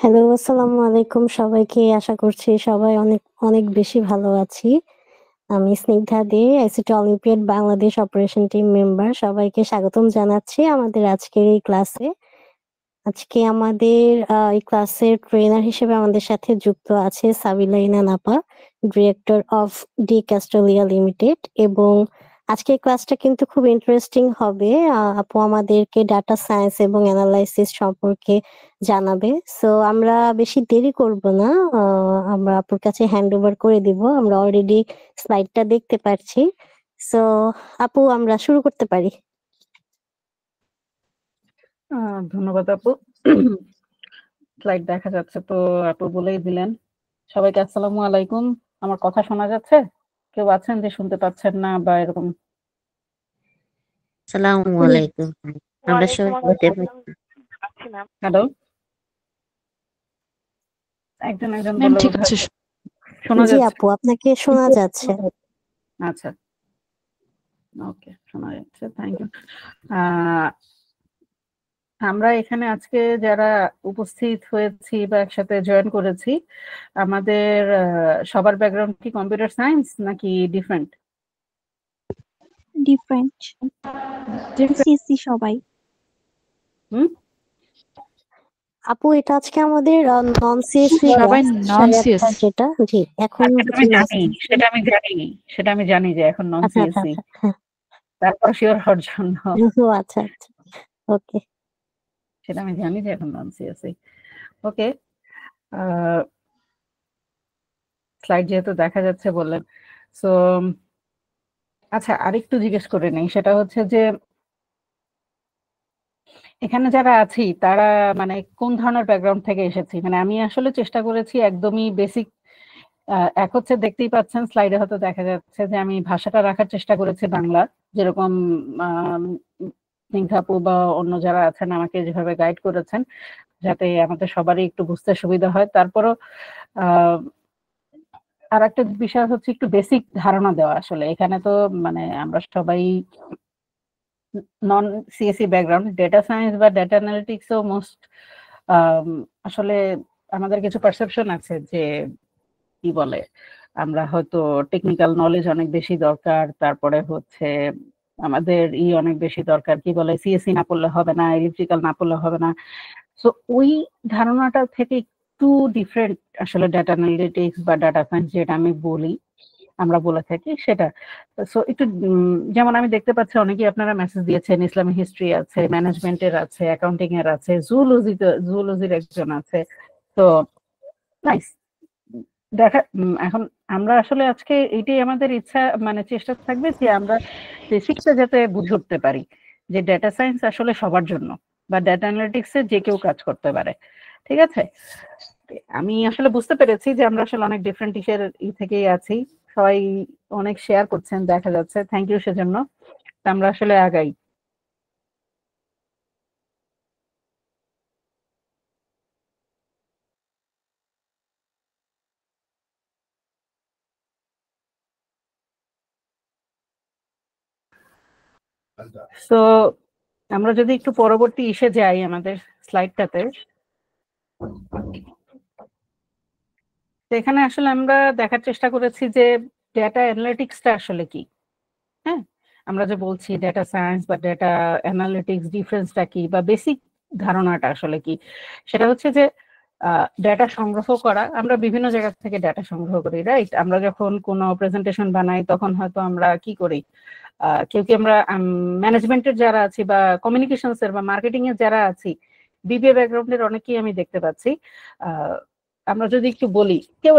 Hello, আসসালামু আলাইকুম সবাইকে। আশা করছি সবাই অনেক, অনেক বেশি ভালো আছি। আমি Snigdha De, ICT olympiad Bangladesh operation team member. সবাইকে স্বাগতম জানাচ্ছি আমাদের আজকের এই ক্লাসে। আজকে আমাদের এই ক্লাসের ট্রেনার হিসেবে আমাদের সাথে যুক্ত আছে সাবিলা ইনান আপা, ডিরেক্টর অফ ডি ক্যাস্টোলিয়া লিমিটেড এবং আজকের ক্লাসটা কিন্তু খুব ইন্টারেস্টিং হবে। আপু আমাদেরকে ডাটা সায়েন্স এবং অ্যানালাইসিস সম্পর্কে জানাবে। সো আমরা বেশি দেরি করব না। আমরা আপুর কাছে হ্যান্ড ওভার করে দিব। আমরা অলরেডি স্লাইডটা দেখতে পাচ্ছি। সো আপু আমরা শুরু করতে পারি। ধন্যবাদ আপু। স্লাইড দেখা যাচ্ছে তো আপু বলেই দিলেন। সবাইকে আসসালামু আলাইকুম। আমার কথা শোনা যাচ্ছে? কেউ আছেন যে শুনতে পাচ্ছেন না বা এরকম? আসসালামু আলাইকুম। আমরা সবাই বলতে পারছি। হ্যালো, একজন বললে ঠিক বোধহয় আছে। শোনা জি যাচ্ছে। আপু, আপনাকে শোনা যাচ্ছে। আচ্ছা, ওকে, শোনা যাচ্ছে। Thank you. আমরা এখানে আজকে যারা উপস্থিত হয়েছি বা একসাথে জয়েন করেছি, আমাদের সবার ব্যাকগ্রাউন্ড কি কম্পিউটার সায়েন্স নাকি ডিফারেন্ট? ডিফারেন্ট সিসি সবাই। আপু এটা আজকে আমাদের নন সিএসসি সবাই non-CS যেটা জি এখন সেটা আমি জানি যে এখন নন আচ্ছা আচ্ছা সিএসসি, আচ্ছা তারপর শিওর হওয়ার জন্য ও আচ্ছা আচ্ছা ওকে সেটা আমি জানি যে এখন নন সিএসসি। ওকে, স্লাইড যেহেতু দেখা যাচ্ছে বললেন, সো আচ্ছা আরেকটু জিজ্ঞেস করে নেই, সেটা হচ্ছে যে এখানে যারা আছি তারা মানে কোন ধরনের ব্যাকগ্রাউন্ড থেকে এসেছি। মানে আমি আসলে চেষ্টা করেছি একদমই বেসিক। এক হচ্ছে দেখতেই পাচ্ছেন স্লাইডে হয়তো দেখা যাচ্ছে যে আমি ভাষাটা রাখার চেষ্টা করেছি বাংলা, যেরকম স্নিগ্ধাপু বা অন্য যারা আছেন আমাকে যেভাবে গাইড করেছেন, যাতে আমাদের সবারই একটু বুঝতে সুবিধা হয়। তারপরও আর একটা বিষয় হচ্ছে একটু বেসিক ধারণা দেওয়া। আসলে এখানে তো মানে আমরা সবাই নন সিএসসি ব্যাকগ্রাউন্ড, ডেটা সায়েন্স বা ডেটা অ্যানালিটিক্সও মোস্ট আসলে আমাদের কিছু পারসেপশন আছে যে কি বলে আমরা হয়তো টেকনিক্যাল নলেজ অনেক বেশি দরকার, তারপরে হচ্ছে আমাদের অনেক বেশি দরকার, কি বলে সিএসসি না পড়লে হবে না, ইলেকট্রিক্যাল না পড়লে হবে না। সো ওই ধারণাটা থেকে একটু ডিফারেন্ট আসলে ডেটা অ্যানালিটিক্স বা ডাটা সায়েন্স যেটা আমি বলি, আমরা বলে থাকি সেটা। সো একটু যেমন আমি দেখতে পাচ্ছি অনেকেই আপনারা মেসেজ দিয়েছেন, ইসলামিক হিস্ট্রি আছে, ম্যানেজমেন্টের আছে, অ্যাকাউন্টিং এর আছে, জুলজির একজন আছে। তো নাইস দেখা। এখন আমরা আসলে আজকে এইটাই আমাদের ইচ্ছা, মানে চেষ্টা থাকবে যে আমরা বেসিকটা যাতে বুঝে উঠতে পারি যে ডেটা সায়েন্স আসলে সবার জন্য বা ডেটা অ্যানালিটিক্সে যে কেউ কাজ করতে পারে। ঠিক আছে, আমি আসলে বুঝতে পেরেছি যে আমরা আসলে অনেক ডিফারেন্ট ইসের থেকেই আছি। সবাই অনেক শেয়ার করছেন দেখা যাচ্ছে, থ্যাংক ইউ সেজন্য। আমরা আসলে আগাই। তো আমরা যদি একটু পরবর্তী ইসে যাই আমাদের স্লাইডটাতে, এখানে আসলে আমরা দেখার চেষ্টা করেছি যে ডেটা অ্যানালিটিক্সটা আসলে কি। হ্যাঁ, আমরা যে বলছি ডেটা সায়েন্স বা ডেটা অ্যানালিটিক্স ডিফারেন্সটা কি বা বেসিক ধারণাটা আসলে কি, সেটা হচ্ছে যে ডেটা সংগ্রহ করা। আমরা বিভিন্ন জায়গা থেকে ডেটা সংগ্রহ করি, রাইট? আমরা যখন কোনো প্রেজেন্টেশন বানাই তখন হয়তো আমরা কি করি, কেউ আমরা ম্যানেজমেন্টের যারা আছি বা কমিউনিকেশনস এর বা মার্কেটিং এর যারা আছি, বিবিএ ব্যাকগ্রাউন্ডের অনেকেই আমি দেখতে পাচ্ছি। আমরা যদি একটু বলি, কেউ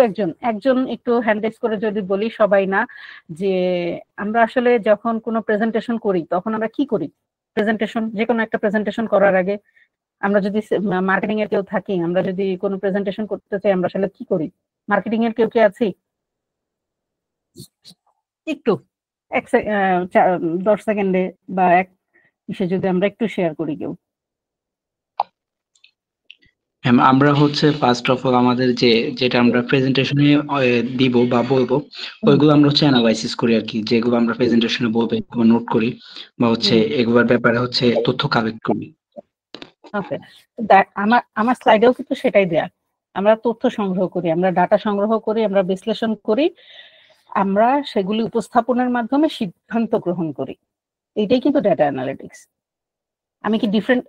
একজন একটু হ্যান্ডেক্স করে যদি বলি, সবাই না, যে আমরা আসলে যখন কোনো প্রেজেন্টেশন করি তখন আমরা কি করি। যে কোনো একটা প্রেজেন্টেশন করার আগে আমরা যদি মার্কেটিং এর কেউ থাকি, আমরা যদি কোনো প্রেজেন্টেশন করতে চাই, আমরা আসলে কি করি? মার্কেটিং এর কেউ কি আছি? একটু 10 সেকেন্ডে বা এক ইসে যদি আমরা একটু শেয়ার করি কেউ। আমরা হচ্ছে ফার্স্ট অফ অল আমাদের যেটা আমরা প্রেজেন্টেশনে দিব বা বলবো, ওইগুলো আমরা হচ্ছে অ্যানালাইসিস করি আর কি, যেগুলো আমরা প্রেজেন্টেশনে বলবো নোট করি বা হচ্ছে এগুলোর ব্যাপারে হচ্ছে তথ্য কালেক্ট করি। ওকে, আমার আমার স্লাইডেও কিন্তু সেটাই দেয়া। আমরা তথ্য সংগ্রহ করি, আমরা ডাটা সংগ্রহ করি, আমরা বিশ্লেষণ করি, আমরা সেগুলি উপস্থাপনের মাধ্যমে সিদ্ধান্ত গ্রহণ করি। এটাই কিন্তু ডেটা অ্যানালিটিক্স। আমি কি ডিফারেন্ট?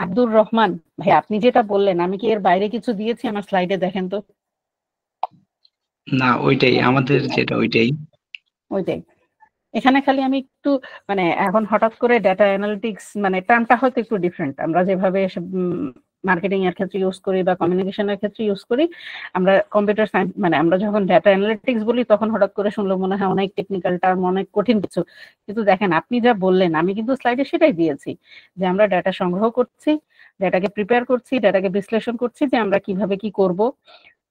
আব্দুর রহমান ভাই, আপনি যেটা বললেন, আমি কি এর বাইরে কিছু দিয়েছি? আমার স্লাইডে দেখেন তো। না, ওইটাই আমাদের যেটা ওইটাই। ওইটাই। এখানে খালি আমি একটু মানে এখন হঠাৎ করে ডেটা অ্যানালিটিক্স মানে টার্মটা হয়তো একটু ডিফারেন্ট। আমরা যেভাবে মার্কেটিং এর ক্ষেত্রে ইউজ করি বা কমিউনিকেশনের ক্ষেত্রে ইউজ করি, আমরা কম্পিউটার সায়েন্স মানে আমরা যখন ডেটা অ্যানালিটিক্স বলি তখন হঠাৎ করে শুনলে মনে হয় অনেক টেকনিক্যাল টার্ম, অনেক কঠিন কিছু। কিন্তু দেখেন আপনি যা বললেন, আমি কিন্তু স্লাইডে সেটাই দিয়েছি যে আমরা ডেটা সংগ্রহ করছি, ডেটাকে প্রিপেয়ার করছি, ডেটাকে বিশ্লেষণ করছি যে আমরা কিভাবে কি করব।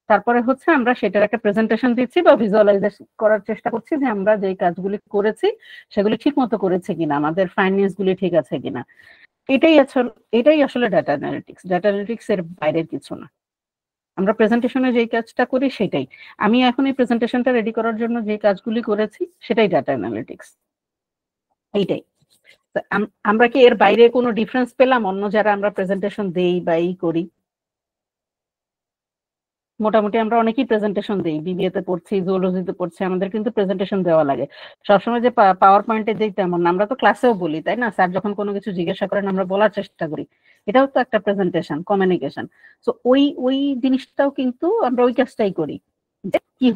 তারপরে হচ্ছে আমরা সেটার একটা প্রেজেন্টেশন দিচ্ছি বা ভিজুয়ালাইজেশন করার চেষ্টা করছি যে আমরা যে কাজগুলি করেছি সেগুলি ঠিক মতো করেছি কিনা, আমাদের ফাইন্যান্স গুলি ঠিক আছে কিনা। এটাই আসলে ডাটা অ্যানালিটিক্স। ডাটা অ্যানালিটিক্স এর বাইরের কিছু না। আমরা প্রেজেন্টেশনে যেই কাজটা করি সেটাই। আমি এখন এই প্রেজেন্টেশনটা রেডি করার জন্য যে কাজগুলি করেছি সেটাই ডাটা অ্যানালিটিক্স। এইটাই। আমরা কি এর বাইরে কোনো ডিফারেন্স পেলাম অন্য যারা আমরা প্রেজেন্টেশন দেই বা এই করি? মোটামুটি আমরা অনেকেই প্রেজেন্টেশন দিই, বিবিএ তে পড়ছি, জুওলজিতে পড়ছি, আমাদের কিন্তু প্রেজেন্টেশন দেওয়া লাগে। সবসময় যে পাওয়ার পয়েন্টে দিই তেমন না, আমরা তো ক্লাসেও বলি, তাই না? স্যার যখন কোনো কিছু জিজ্ঞাসা করেন আমরা বলার চেষ্টা করি, এটাও তো একটা প্রেজেন্টেশন, কমিউনিকেশন। সো ওই জিনিসটাও কিন্তু আমরা ওই কাজটাই করি যে কি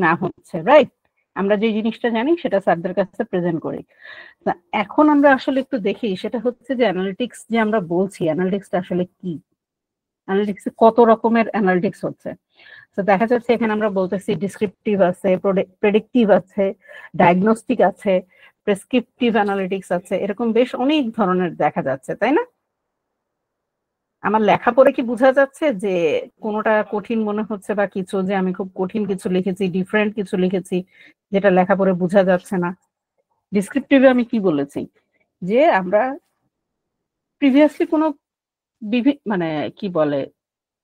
না হচ্ছে, রাইট? আমরা যে জিনিসটা জানি সেটা স্যারদের কাছে প্রেজেন্ট করি। এখন আমরা আসলে একটু দেখি সেটা হচ্ছে যে অ্যানালিটিক্স যে আমরা বলছি, অ্যানালিটিক্সটা আসলে কি, অ্যানালিটিক্সে কত রকমের অ্যানালিটিক্স হচ্ছে। তো দেখা যাচ্ছে এখানে আমরা বলতেছি ডিসক্রিপটিভ আছে, প্রেডিক্টিভ আছে, ডায়াগনস্টিক আছে, প্রেসক্রিপটিভ অ্যানালিটিক্স আছে, এরকম বেশ অনেক ধরনের দেখা যাচ্ছে, তাই না? আমার লেখা পড়ে কি বোঝা যাচ্ছে যে কোনোটা কঠিন মনে হচ্ছে বা কিছু, যে আমি খুব কঠিন কিছু লিখেছি, ডিফারেন্ট কিছু লিখেছি যেটা লেখা পড়ে বোঝা যাচ্ছে না? ডিসক্রিপটিভে আমি কি বলেছি যে আমরা প্রিভিয়াসলি কোনো মানে কি বলে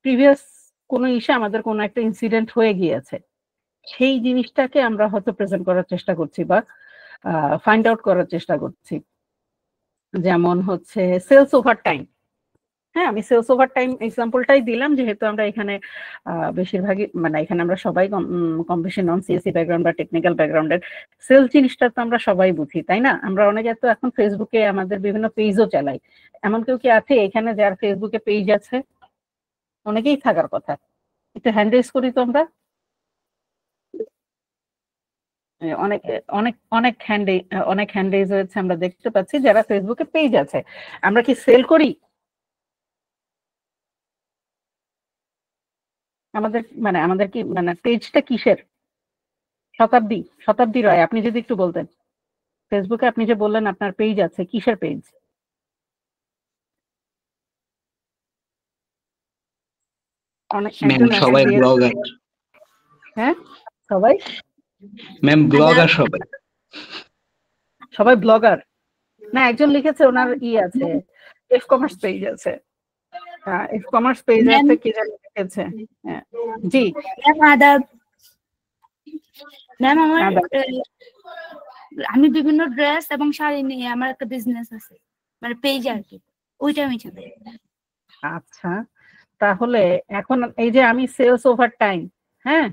প্রিভিয়াস কোনো ইস্যু, আমাদের কোনো একটা ইনসিডেন্ট হয়ে গিয়েছে, সেই জিনিসটাকে আমরা হয়তো প্রেজেন্ট করার চেষ্টা করছি বা ফাইন্ড আউট করার চেষ্টা করছি। যেমন হচ্ছে সেলস ওভার টাইম। হ্যাঁ, আমি সেলস ওভার টাইম এক্সাম্পলটাই দিলাম যেহেতু আমরা এখানে বেশিরভাগই মানে এখানে আমরা সবাই কম বেশি নন সিএসসি ব্যাকগ্রাউন্ড বা টেকনিক্যাল ব্যাকগ্রাউন্ডের। সেলস জিনিসটা তো আমরা সবাই বুঝি, তাই না? আমরা অনেকে তো এখন ফেসবুকে আমাদের বিভিন্ন পেজও চালাই। এমন কেউ কি আছে এখানে যার ফেসবুকে পেজ আছে? অনেকেই থাকার কথা। একটু হ্যান্ড রেজ করি তো আমরা। অনেক অনেক অনেক হ্যান্ড রেজ হয়েছে, আমরা দেখতে পাচ্ছি যারা ফেসবুকে পেজ আছে। আমরা কি সেল করি? আমাদের কি মানে পেজটা কিসের? শতাব্দী রয়, আপনি যদি একটু বলতেন ফেসবুকে আপনি যে বললেন আপনার পেজ আছে, কিসের পেজ? অনেক ম্যাম সবাই ব্লগার। হ্যাঁ, সবাই ম্যাম ব্লগার, সবাই ব্লগার না? একজন লিখেছে ওনার আছে, এফ কমার্স পেজ আছে। এফ কমার্স পেজ আছে, কি জানি লিখেছে। হ্যাঁ জি ম্যাম, আমি বিভিন্ন ড্রেস এবং শাড়ি নিয়ে আমার একটা বিজনেস আছে, মানে পেজ আর কি, ওইটা আমি চালাই। আচ্ছা, তাহলে এখন এই যে আমি সেলস ওভার টাইম, হ্যাঁ,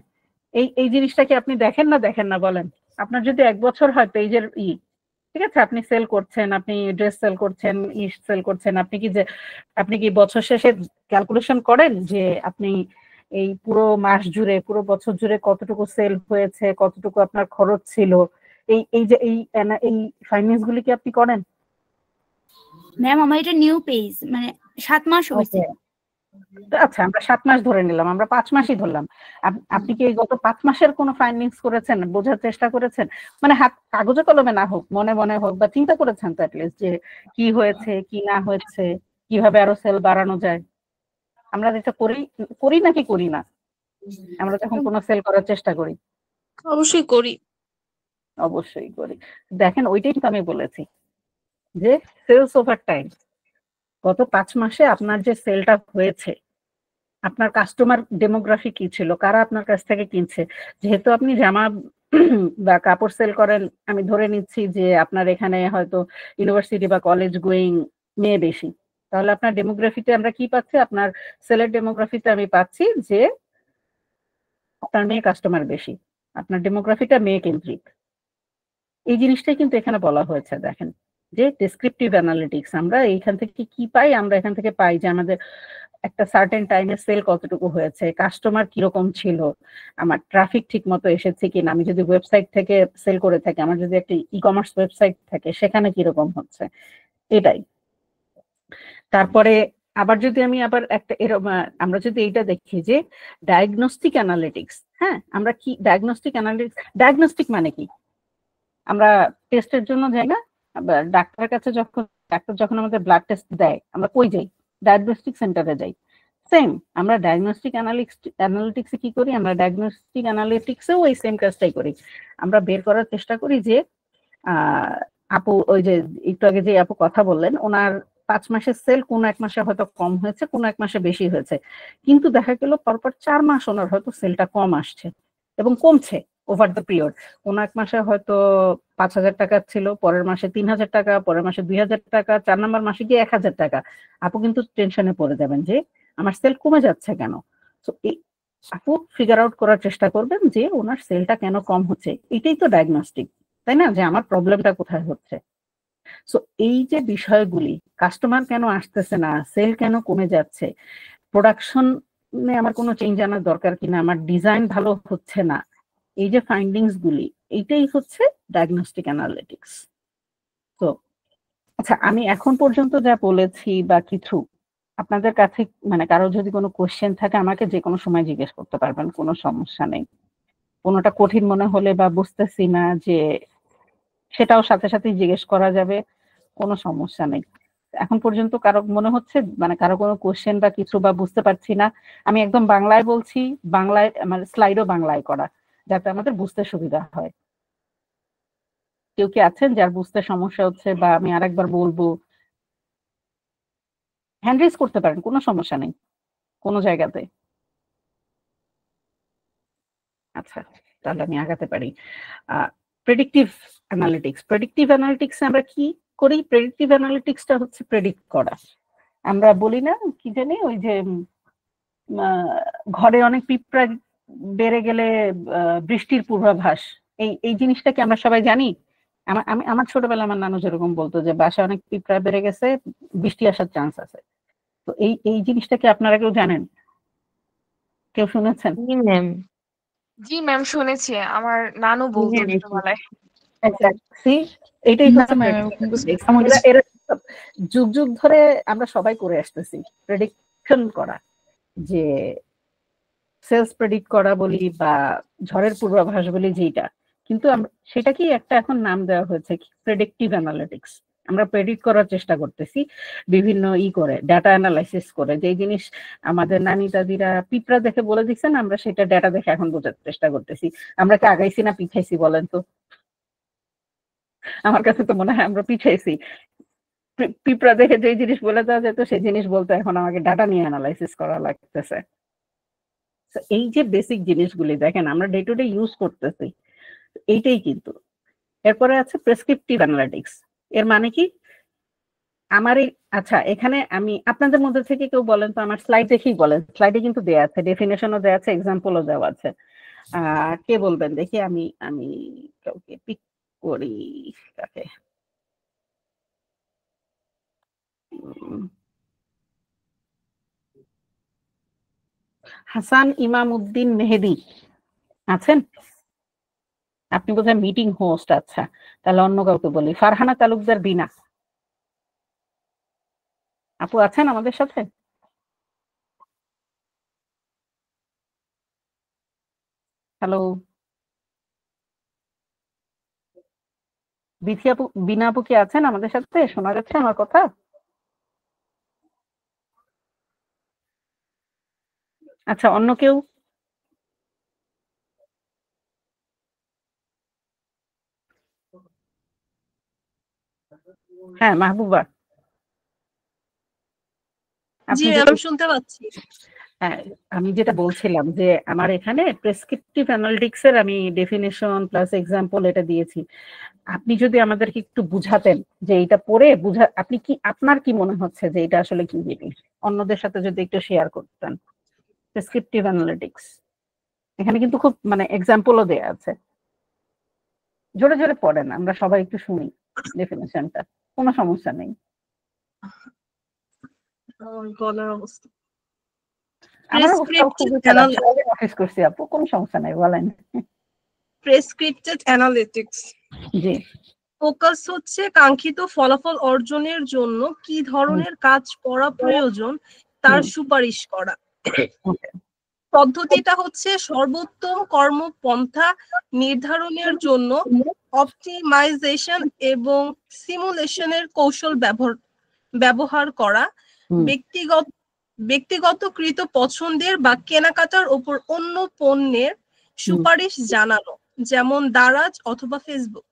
এই জিনিসটা কি আপনি দেখেন না বলেন? আপনার যদি 1 বছর হয় পেজের ঠিক আছে, আপনি সেল করছেন, আপনি ড্রেস সেল করছেন, সেল করছেন, আপনি কি বছর শেষে ক্যালকুলেশন করেন যে আপনি এই পুরো মাস জুড়ে, পুরো বছর জুড়ে কতটুকু সেল হয়েছে, কতটুকু আপনার খরচ ছিল, এই ফাইন্যান্স গুলি কি আপনি করেন? ম্যাম আমার এটা নিউ পেজ, মানে 7 মাস হয়েছে। আচ্ছা, আমরা 7 মাস ধরে নিলাম, আমরা 5 মাসই ধরলাম। আপনি কি গত 5 মাসের কোনো ফাইন্যান্স করেছেন, বোঝার চেষ্টা করেছেন? মানে হাত কাগজে কলমে না হোক, মনে মনে হোক, বা চিন্তা করেছেন তো অ্যাটলিস্ট যে কি হয়েছে, কি না হয়েছে, কিভাবে আরো সেল বাড়ানো যায়? আমরা যেটা করি নাকি করি না? আমরা যখন কোনো সেল করার চেষ্টা করি অবশ্যই করি। দেখেন ওইটাই কিন্তু আমি বলেছি যে সেলস ওভার টাইম। গত 5 মাসে আপনার যে সেলটা হয়েছে, আপনার কাস্টমার ডেমোগ্রাফি কি ছিল, কারা আপনার কাছ থেকে কিনছে। যেহেতু আপনি জামা বা কাপড় সেল করেন, আমি ধরে নিচ্ছি যে আপনার এখানে হয়তো ইউনিভার্সিটি বা কলেজ গোয়িং মেয়ে বেশি, তাহলে আপনার ডেমোগ্রাফিতে আমরা কি পাচ্ছি, আপনার সেলের ডেমোগ্রাফিতে আমি পাচ্ছি যে আপনার মেয়ে কাস্টমার বেশি, আপনার ডেমোগ্রাফিটা মেয়ে কেন্দ্রিক। এই জিনিসটাই কিন্তু এখানে বলা হয়েছে, দেখেন যে ডেসক্রিপটিভ অ্যানালিটিক্স আমরা এইখান থেকে কি পাই, আমরা এখান থেকে পাই যে আমাদের একটা সার্টেন টাইমে সেল কতটুকু হয়েছে, কাস্টমার কিরকম ছিল, আমার ট্রাফিক ঠিক মতো এসেছে কিনা, আমি যদি ওয়েবসাইট থেকে সেল করে থাকি, আমার যদি একটা ই কমার্স ওয়েবসাইট থাকে সেখানে কিরকম হচ্ছে, এটাই। তারপরে আবার যদি আমি আবার একটা এরকম আমরা যদি এইটা দেখি যে ডায়াগনস্টিক অ্যানালিটিক্স, হ্যাঁ আমরা কি ডায়াগনস্টিক অ্যানালিটিক্স, ডায়াগনস্টিক মানে কি, আমরা টেস্টের জন্য যাই না ডাক্তারের কাছে, যখন ডাক্তার যখন আমাদের ব্লাড টেস্ট দেয় আমরা কই যাই, ডায়াগনস্টিক সেন্টারে যাই। সেম আমরা ডায়াগনস্টিক অ্যানালিটিক্সে কি করি, আমরা ডায়াগনস্টিক অ্যানালিটিক্সেও ওই সেম কাজটাই করি। আমরা বের করার চেষ্টা করি যে আপু ওই যে একটু আগে যে আপু কথা বললেন, ওনার 5 মাসের সেল কোন এক মাসে হয়তো কম হয়েছে, কোন এক মাসে বেশি হয়েছে, কিন্তু দেখা গেল পরপর 4 মাস ওনার হয়তো সেলটা কম আসছে এবং কমছে ওভার দ্য পিরিয়ড। কোন এক মাসে হয়তো 5,000 টাকা ছিল, পরের মাসে 3,000 টাকা, পরের মাসে 2,000 টাকা, 4 নম্বর মাসে গিয়ে 1,000 টাকা। আপু কিন্তু টেনশনে পড়ে যাবেন যে আমার সেল কমে যাচ্ছে কেন। তো এই আপু ফিগার আউট করার চেষ্টা করবেন যে ওনার সেলটা কেন কম হচ্ছে, এটাই তো ডায়াগনস্টিক, তাই না, যে আমার প্রবলেমটা কোথায় হচ্ছে। সো এই যে বিষয়গুলি, কাস্টমার কেন আসতেছে না, সেল কেন কমে যাচ্ছে, প্রোডাকশনে আমার কোনো চেঞ্জ আনার দরকার কিনা, আমার ডিজাইন ভালো হচ্ছে না, এই যে ফাইন্ডিংস গুলি, এইটাই হচ্ছে ডায়াগনস্টিক অ্যানালিটিক্স। তো আচ্ছা, আমি এখন পর্যন্ত যা বলেছি বা কিছু, আপনাদের কাছে মানে কারো যদি কোনো কোশ্চেন থাকে আমাকে যে কোনো সময় জিজ্ঞেস করতে পারবেন, কোনো সমস্যা নেই। কোনোটা কঠিন মনে হলে বা বুঝতেছি না যে সেটাও সাথে সাথেই জিজ্ঞেস করা যাবে, কোনো সমস্যা নেই। এখন পর্যন্ত কারো মনে হচ্ছে মানে কারো কোনো কোশ্চেন বা কিছু বা বুঝতে পারছি না, আমি একদম বাংলায় বলছি, বাংলায় আমার স্লাইডও বাংলায় করা, যাতে আমাদের বুঝতে সুবিধা হয়। কেউ কি আছেন যার বুঝতে সমস্যা হচ্ছে, বা আমি আরেকবার বলবো, হ্যান্ড রেজ করতে পারেন, কোনো সমস্যা নেই কোনো জায়গাতে। আচ্ছা, তাহলে আমি আগাতে পারি। প্রেডিক্টিভ অ্যানালিটিক্স, প্রেডিক্টিভ অ্যানালিটিক্সে আমরা কি করি, প্রেডিক্টিভ অ্যানালিটিক্সটা হচ্ছে প্রেডিক্ট করা। আমরা বলি না কি জানি ওই যে ঘরে অনেক পিঁপড়া বেড়ে গেলে বৃষ্টির পূর্বাভাস, এই জিনিসটা কি আমরা সবাই জানি? আমার ছোটবেলায় আমার নানু যেরকম বলতো যে বাসায় অনেক পিঁপড়া বেড়ে গেছে, বৃষ্টি আসার চান্স আছে। তো এই জিনিসটা কি আপনারা কেউ জানেন, কেউ শুনেছেন? জি ম্যাম, জি ম্যাম, শুনেছি, আমার নানু বলতো ছোটবেলায়। এটাই না হচ্ছে ম্যাম, predictive আমার analytics। এরা যুগ যুগ ধরে আমরা সবাই করে আসতেছি প্রেডিকশন করা, যে সেলস প্রেডিক্ট করা বলি বা ঝড়ের পূর্বাভাস বলি যেটা, কিন্তু সেটাকেই একটা এখন নাম দেওয়া হয়েছে প্রেডিক্টিভ অ্যানালিটিক্স। আমরা প্রেডিক্ট করার চেষ্টা করতেছি বিভিন্ন করে, ডাটা অ্যানালাইসিস করে, যে জিনিস আমাদের নানি দাদিরা পিঁপড়া দেখে বলে দিচ্ছেন, আমরা সেটা ডাটা দেখে এখন বোঝার চেষ্টা করতেছি। আমরা কি আগাইছি না পিছাইছি বলেন তো? আমার কাছে তো মনে হয় আমরা পিছাইছি। পিঁপড়া দেখে যে জিনিস বলে দেওয়া যেত সেই জিনিস বলতে এখন আমাকে ডাটা নিয়ে অ্যানালাইসিস করা লাগতেছে। এই যে বেসিক জিনিসগুলি দেখেন আমরা ডে টু ডে ইউজ করতেছি, এইটাই কিন্তু। এরপরে আছে প্রেসক্রিপটিভ অ্যানালিটিক্স। এর মানে কি, আমার এই আচ্ছা এখানে আমি আপনাদের মধ্যে থেকে কেউ বলেন তো, আমার স্লাইড দেখেই বলেন, স্লাইডে কিন্তু দেয়া আছে, ডেফিনেশনও দেওয়া আছে, এক্সাম্পলও দেওয়া আছে। কে বলবেন দেখি, আমি আমি কাউকে পিক করি, কাকে হাসান ইমাম উদ্দিন মেহেদি আছেন? আপনি বোধহয় মিটিং হোস্ট। আচ্ছা, তাহলে অন্য কাউকে বলি, ফারহানা তালুকদার বিনা আপু আছেন আমাদের সাথে? হ্যালো, বিথি আপু, বিনা আপু কি আছেন আমাদের সাথে? শোনা যাচ্ছে আমার কথা? আচ্ছা, অন্য কেউ? হ্যাঁ, মাহবুবা, জি আপনি ম্যাম, যদি শুনতে পাচ্ছি। হ্যাঁ, আমি যেটা বলছিলাম যে আমার এখানে প্রেসক্রিপটিভ অ্যানালিটিক্স এর আমি ডেফিনিশন প্লাস এক্সাম্পল এটা দিয়েছি। আপনি যদি আমাদেরকে একটু বুঝাতেন যে এটা পড়ে আপনি কি, আপনার কি মনে হচ্ছে যে এটা আসলে কি জিনিস, অন্যদের সাথে যদি একটু শেয়ার করতেন। প্রেসক্রিপটিভ অ্যানালিটিক্স এখানে কিন্তু খুব মানে এক্সাম্পলও দেয়া আছে। জোরে জোরে পড়েন, আমরা সবাই একটু শুনি ডেফিনিশনটা, কোনো সমস্যা নেই। গলার অবস্থা। আমার অবস্থাও খুবই খারাপ, অফিস করছি আপু, কোনো সমস্যা নাই, বলেন। প্রেসক্রিপ্টেড অ্যানালিটিক্স জি, ফোকাস হচ্ছে কাঙ্ক্ষিত ফলাফল অর্জনের জন্য কি ধরনের কাজ করা প্রয়োজন তার সুপারিশ করা। পদ্ধতিটা হচ্ছে সর্বোত্তম কর্মপন্থা নির্ধারণের জন্য অপটিমাইজেশন এবং সিমুলেশনের কৌশল ব্যবহার করা, ব্যক্তিগতকৃত পছন্দের বা কেনাকাটার উপর অন্য পণ্যের সুপারিশ জানানো, যেমন দারাজ অথবা ফেসবুক।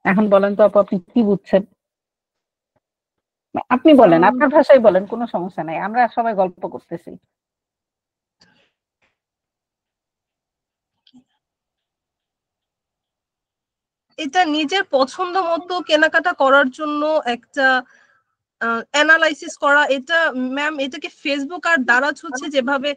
এখন বলেন তো আপু, আপনি কি বুঝছেন? আপনি বলেন, আপনার ভাষায় বলেন, কোনো সমস্যা নাই, আমরা সবাই গল্প করতেছি। এটা নিজের পছন্দ মতো কেনাকাটা করার জন্য একটা অ্যানালাইসিস করা। এটা ম্যাম, এটাকে ফেসবুক আর দারাজ হচ্ছে যেভাবে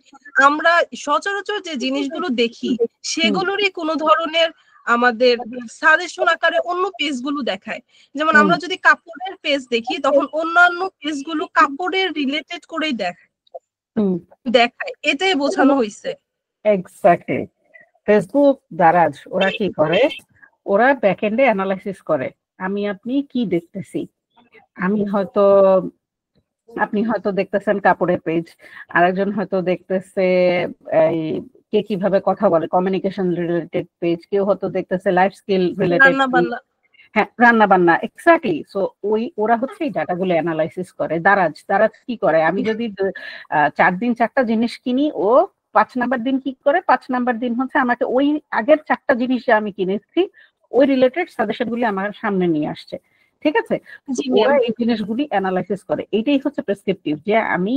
আমরা সচরাচর যে জিনিসগুলো দেখি সেগুলোরই কোনো ধরনের আমাদের সাজেশন আকারে অন্য পেজগুলো দেখায়। যেমন আমরা যদি কাপড়ের পেজ দেখি তখন অন্যান্য পেজগুলো কাপড়ের রিলেটেড করেই দেখায়, এটাই বোঝানো হয়েছে। এক্স্যাক্টলি। ফেসবুক, দারাজ ওরা কি করে, ওরা ব্যাকএন্ডে অ্যানালাইসিস করে আমি আপনি কি দেখতেছি। আপনি হয়তো দেখতেছেন কাপড়ের পেজ, আরেকজন হয়তো দেখতেছে এই কে কিভাবে কথা বলে, কমিউনিকেশন রিলেটেড পেজ, কেউ হয়তো দেখতেছে লাইফ স্কিল রিলেটেড, হ্যাঁ রান্না বান্না, এক্স্যাক্টলি। সো ওরা হচ্ছে এই ডাটাগুলো অ্যানালাইসিস করে। দারাজ কি করে, আমি যদি 4 দিন 4টা জিনিস কিনি, ও 5 নাম্বার দিন কি করে, 5 নাম্বার দিন হচ্ছে আমাকে ওই আগের 4টা জিনিস যে আমি কিনেছি ওই রিলেটেড সাজেশন গুলি আমার সামনে নিয়ে আসছে। ঠিক আছে, ওরা এই জিনিসগুলি অ্যানালাইসিস করে। এইটাই হচ্ছে প্রেসক্রিপটিভ, যে আমি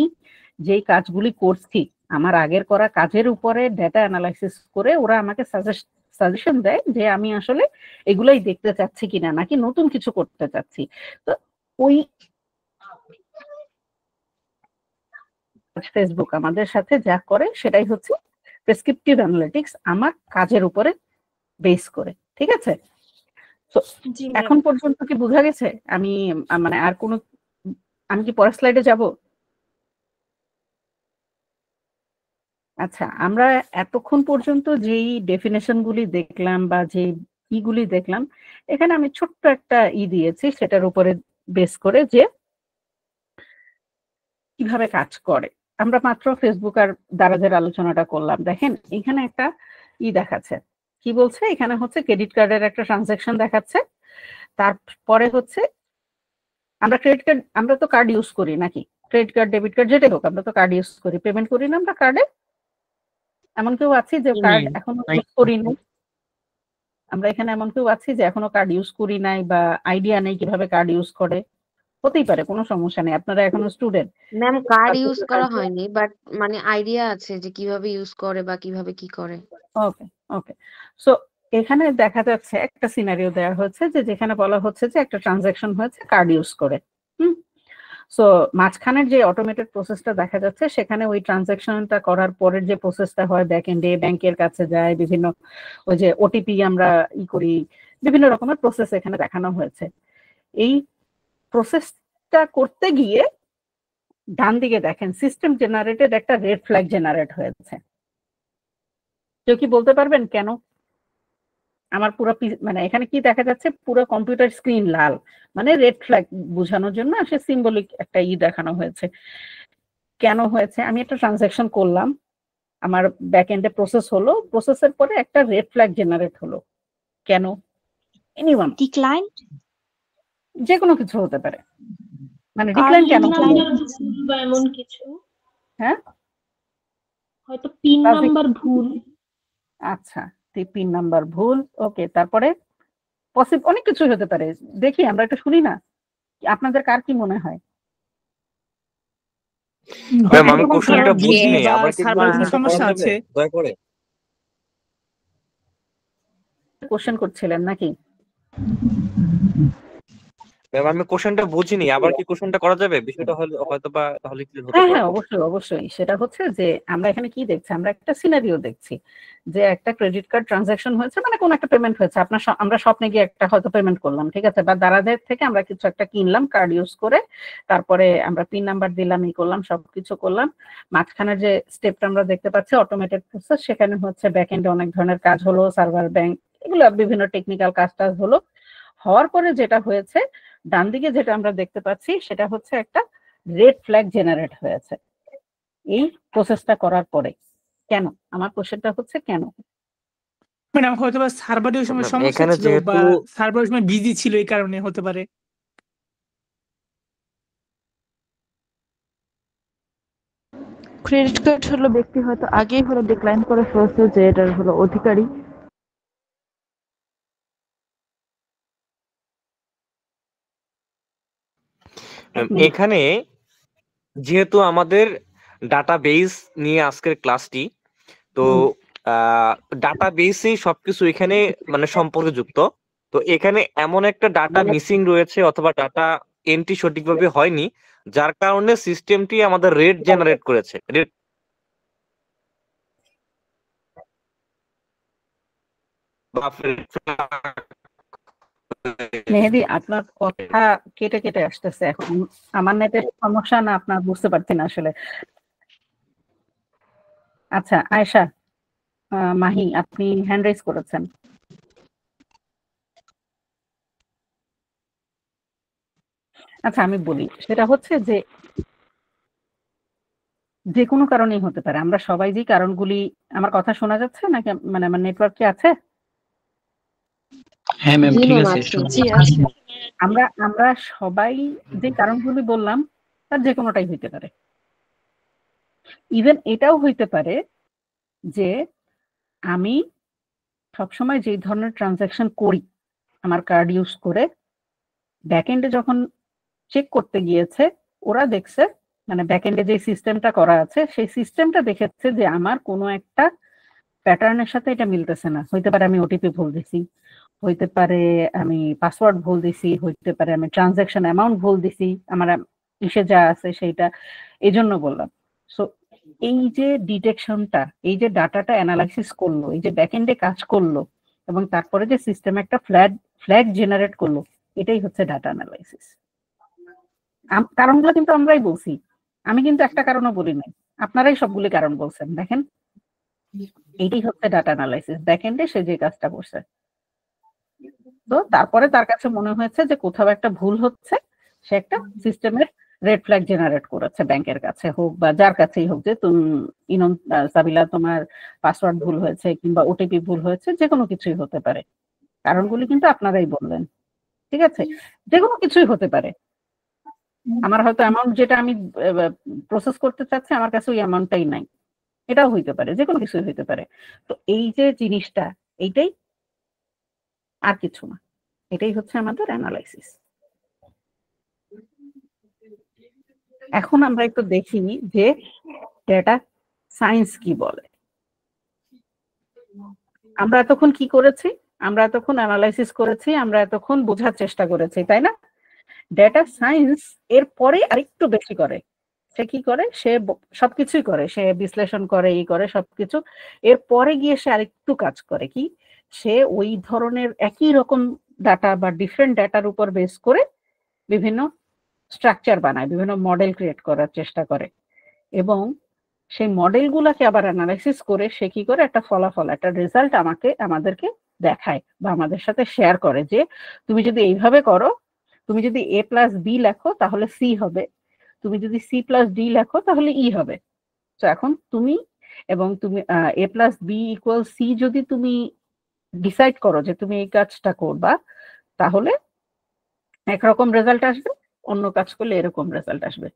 যেই কাজগুলি করছি আমার আগের করা কাজের উপরে ডেটা অ্যানালাইসিস করে ওরা আমাকে সাজেশন দেয় যে আমি আসলে এগুলাই দেখতে চাচ্ছি কিনা, নাকি নতুন কিছু করতে চাচ্ছি। তো ওই ফেসবুক আমাদের সাথে যা করে সেটাই হচ্ছে প্রেসক্রিপটিভ অ্যানালিটিক্স, আমার কাজের উপরে বেস করে। ঠিক আছে, তো এখন পর্যন্ত কি বোঝা গেছে? আমি মানে আর কোনো, আমি কি পরের স্লাইডে যাব? আচ্ছা, আমরা এতক্ষণ পর্যন্ত যেই ডেফিনেশন গুলি দেখলাম বা যে ইগুলি দেখলাম, এখানে আমি ছোট্ট একটা দিয়েছি সেটার উপরে বেস করে যে কিভাবে কাজ করে। আমরা মাত্র ফেসবুক আর দারাজের আলোচনাটা করলাম। দেখেন এখানে একটা দেখাচ্ছে, কি বলছে এখানে হচ্ছে ক্রেডিট কার্ডের একটা ট্রানজাকশন দেখাচ্ছে। তারপরে হচ্ছে আমরা ক্রেডিট কার্ড, আমরা তো কার্ড ইউজ করি নাকি, ক্রেডিট কার্ড ডেবিট কার্ড যেটাই হোক আমরা তো কার্ড ইউজ করি, পেমেন্ট করি না আমরা কার্ডে? এমন কেউ আছে যে কার্ড এখনো ইউজ করি নাই? আমরা এখানে এমন কেউ আছি যে এখনো কার্ড ইউজ করি নাই বা আইডিয়া নেই কিভাবে কার্ড ইউজ করে? হতেই পারে, কোনো সমস্যা নেই, আপনারা এখনো স্টুডেন্ট। ম্যাম কার্ড ইউজ করা হয়নি, বাট মানে আইডিয়া আছে যে কিভাবে ইউজ করে বা কিভাবে কি করে। ওকে ওকে, সো এখানে দেখা যাচ্ছে একটা সিনারিও দেওয়া হচ্ছে যে যেখানে বলা হচ্ছে যে একটা ট্রানজাকশন হয়েছে কার্ড ইউজ করে। সো মাঝখানের যে অটোমেটেড প্রসেসটা দেখা যাচ্ছে সেখানে ওই ট্রানজাকশনটা করার পরের যে প্রসেসটা হয় ব্যাক এন্ডে, ব্যাংকের কাছে যায়, বিভিন্ন ওই যে ওটিপি আমরা করি, বিভিন্ন রকমের প্রসেস এখানে দেখানো হয়েছে। এই প্রসেসটা করতে গিয়ে ডান দিকে দেখেন সিস্টেম জেনারেটেড একটা রেড ফ্ল্যাগ জেনারেট হয়েছে। কেউ কি বলতে পারবেন কেন? আমার পুরো মানে এখানে কি দেখা যাচ্ছে, পুরো কম্পিউটার স্ক্রিন লাল, মানে রেড ফ্ল্যাগ বোঝানোর জন্য সে সিম্বলিক একটা দেখানো হয়েছে। কেন হয়েছে? আমি একটা ট্রানজাকশন করলাম, আমার ব্যাক এন্ডে প্রসেস হলো, প্রসেসের পরে একটা রেড ফ্ল্যাগ জেনারেট হলো। কেন? এনিওয়ান? ডিক্লাইন, যে কোনো কিছু হতে পারে, মানে ডিক্লাইন কেন বা এমন কিছু, হ্যাঁ হয়তো পিন নাম্বার ভুল। আচ্ছা, পিন নাম্বার ভুল, ওকে। তারপরে অনেক কিছু হতে পারে, দেখি আমরা একটু শুনি না, আপনাদের কার কি মনে হয়? ম্যাম আমি যখন কোশ্চেনটা ধরো বুঝিনি, বা আবার কি সার্ভার কোনো কোশ্চেনটা করা সমস্যা যাবে আছে, দয়া করে? কোশ্চেন করছিলেন নাকি? ম্যাম আমি কোশ্চেনটা বুঝিনি, আবার কি কোশ্চেনটা করা যাবে? বিষয়টা হয়তো বা তাহলে ক্লিয়ার হতে হ্যাঁ পারে। হ্যাঁ, অবশ্যই অবশ্যই। সেটা হচ্ছে যে আমরা এখানে কি দেখছি, আমরা একটা সিনারিও দেখছি যে একটা ক্রেডিট কার্ড ট্রানজাকশন হয়েছে, মানে কোন একটা পেমেন্ট হয়েছে, আমরা স্বপ্নে গিয়ে একটা হয়তো পেমেন্ট করলাম, ঠিক আছে, বা দারাজের থেকে আমরা কিছু একটা কিনলাম কার্ড ইউজ করে, তারপরে আমরা পিন নাম্বার দিলাম, ই করলাম, সবকিছু করলাম। মাঝখানের যে স্টেপটা আমরা দেখতে পাচ্ছি অটোমেটেড প্রসেস, সেখানে হচ্ছে ব্যাক এন্ডে অনেক ধরনের কাজ হলো, সার্ভার, ব্যাংক, এগুলো বিভিন্ন টেকনিক্যাল কাজ টাজ হলো। হওয়ার পরে যেটা হয়েছে, ডান দিকে যেটা আমরা দেখতে পাচ্ছি সেটা হচ্ছে একটা রেড ফ্ল্যাগ জেনারেট হয়েছে এই প্রসেসটা করার পরে। কেন? আমার কোশ্চেনটা হচ্ছে কেন? ম্যাডাম হয়তো বা সার্ভারের সময় ম্যাম সমস্যা এখানে ছিল বা যেহেতু সার্ভারের সময় বিজি ছিল, এই কারণে হতে পারে। ক্রেডিট কার্ড হলো ব্যক্তি হয়তো আগেই হলো ডিক্লাইন করে ফেলছে যে এটার হলো অধিকারী। এখানে যেহেতু আমাদের ডাটাবেস নিয়ে আজকের ক্লাসটি, তো ডাটাবেসে সবকিছু এখানে মানে সম্পর্কযুক্ত। তো এখানে এমন একটা ডাটা মিসিং রয়েছে অথবা ডাটা এন্ট্রি সঠিকভাবে হয়নি, যার কারণে সিস্টেমটি আমাদের রেট জেনারেট করেছে। মেহেদি, আপনার কথা কেটে কেটে আসতেছে এখন। আমার নেটের সমস্যা না আপনার, বুঝতে পারছি না আসলে। আচ্ছা আয়েশা, মাহি, আপনি হ্যান্ড রেজ করেছেন। আচ্ছা আমি বলি, সেটা হচ্ছে যে যে কোনো কারণেই হতে পারে। আমরা সবাই যে কারণগুলি, আমার কথা শোনা যাচ্ছে নাকি, মানে আমার নেটওয়ার্ক কি আছে? হ্যাঁ ম্যাম, জি ঠিক ম্যাম আছে, আছে। শোনা জি যাচ্ছে। আছে। আমরা সবাই যে কারণগুলি বললাম তার যে কোনোটাই হইতে পারে। ইভেন এটাও হইতে পারে যে আমি সবসময় যে ধরনের ট্রানজাকশন করি আমার কার্ড ইউজ করে, ব্যাকএন্ডে যখন চেক করতে গিয়েছে, ওরা দেখছে, মানে ব্যাকএন্ডে যে সিস্টেমটা করা আছে সেই সিস্টেমটা দেখেছে যে আমার কোনো একটা প্যাটার্নের সাথে এটা মিলতেছে না। হইতে পারে আমি ওটিপি ভুল দিছি, হইতে পারে আমি পাসওয়ার্ড ভুল দিছি, হইতে পারে আমি ট্রানজাকশন অ্যামাউন্ট ভুল দিছি, আমার ইসে যা আছে সেইটা। এই জন্য বললাম। সো এই যে ডিটেকশনটা, এই যে ডাটাটা অ্যানালাইসিস করলো, এই যে ব্যাকএন্ডে কাজ করলো, এবং তারপরে যে সিস্টেম একটা ফ্ল্যাগ জেনারেট করলো, এটাই হচ্ছে ডাটা অ্যানালাইসিস। কারণগুলো কিন্তু আমরাই বলছি, আমি কিন্তু একটা কারণও বলি নাই, আপনারাই সবগুলি কারণ বলছেন। দেখেন, এইটাই হচ্ছে ডাটা অ্যানালাইসিস, ব্যাকএন্ডে সে যে কাজটা করছে। তো তারপরে তার কাছে মনে হয়েছে যে কোথাও একটা ভুল হচ্ছে, সে একটা সিস্টেমের রেড ফ্ল্যাগ জেনারেট করেছে, ব্যাংকের কাছে হোক বা যার কাছেই হোক, যে তুমি সাবিলা তোমার পাসওয়ার্ড ভুল হয়েছে কিংবা ওটিপি ভুল হয়েছে, যে কোনো কিছুই হতে পারে। কারণগুলি কিন্তু আপনারাই বললেন, ঠিক আছে, যে কোনো কিছুই হতে পারে। আমার হয়তো অ্যামাউন্ট যেটা আমি প্রসেস করতে চাচ্ছি, আমার কাছে ওই অ্যামাউন্টটাই নাই, এটাও হইতে পারে, যে কোনো কিছুই হইতে পারে। তো এই যে জিনিসটা, এইটাই, আর কিছু না, এটাই হচ্ছে আমাদের অ্যানালাইসিস। এখন আমরা একটু দেখি যে ডেটা সায়েন্স কি বলে। আমরা এতক্ষণ কি করেছি? আমরা এতক্ষণ অ্যানালাইসিস করেছি, আমরা এতক্ষণ বোঝার চেষ্টা করেছি, তাই না? ডেটা সায়েন্স এর পরে আরেকটু বেশি করে। সে কি করে? সে সবকিছুই করে, সে বিশ্লেষণ করে, ই করে সবকিছু। এর পরে গিয়ে সে আরেকটু কাজ করে কি, সে ওই ধরনের একই রকম ডাটা বা ডিফারেন্ট ডাটার উপর বেস করে বিভিন্ন স্ট্রাকচার বানায়, বিভিন্ন মডেল ক্রিয়েট করার চেষ্টা করে, এবং সেই মডেলগুলোকে আবার অ্যানালাইসিস করে সে কি করে, একটা ফলাফল, একটা রেজাল্ট আমাদেরকে দেখায় বা আমাদের সাথে শেয়ার করে যে তুমি যদি এইভাবে করো, তুমি যদি A+B লেখো তাহলে C হবে, তুমি যদি C+D লেখো তাহলে E হবে। তো এখন তুমি A+B = C যদি তুমি ডিসাইড করো যে তুমি এই কাজটা করবা, তাহলে একরকম রেজাল্ট আসবে, অন্য কাজ করলে এরকম রেজাল্ট আসবে।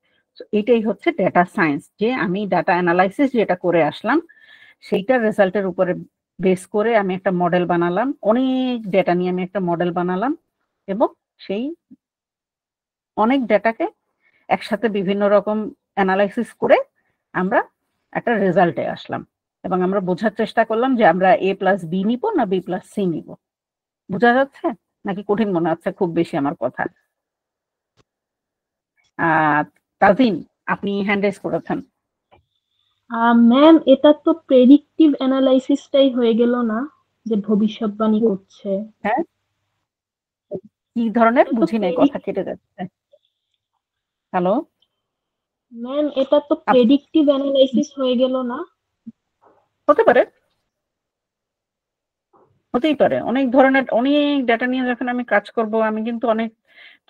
এটাই হচ্ছে ডেটা সায়েন্স, যে আমি ডাটা অ্যানালাইসিস যেটা করে আসলাম সেইটার রেজাল্টের উপরে বেস করে আমি একটা মডেল বানালাম, অনেক ডেটা নিয়ে আমি একটা মডেল বানালাম, এবং সেই অনেক ডেটাকে একসাথে বিভিন্ন রকম অ্যানালাইসিস করে আমরা একটা রেজাল্টে আসলাম এবং আমরা বোঝার চেষ্টা করলাম যে আমরা A+B নিব না B+C নিব। বোঝা যাচ্ছে নাকি কঠিন মনে হচ্ছে খুব বেশি আমার কথা? তাজিন, আপনি হ্যান্ড রেজ করেছেন। ম্যাম এটা তো প্রেডিক্টিভ অ্যানালাইসিসটাই হয়ে গেল না, যে ভবিষ্যৎবাণী করছে? হ্যাঁ, কি ধরনের? বুঝি নাই, কথা কেটে যাচ্ছে। হ্যালো ম্যাম এটা তো প্রেডিক্টিভ অ্যানালাইসিস হয়ে গেল না? হতে পারে, হতেই পারে। অনেক ধরনের অনেক ডেটা নিয়ে যখন আমি কাজ করব আমি কিন্তু অনেক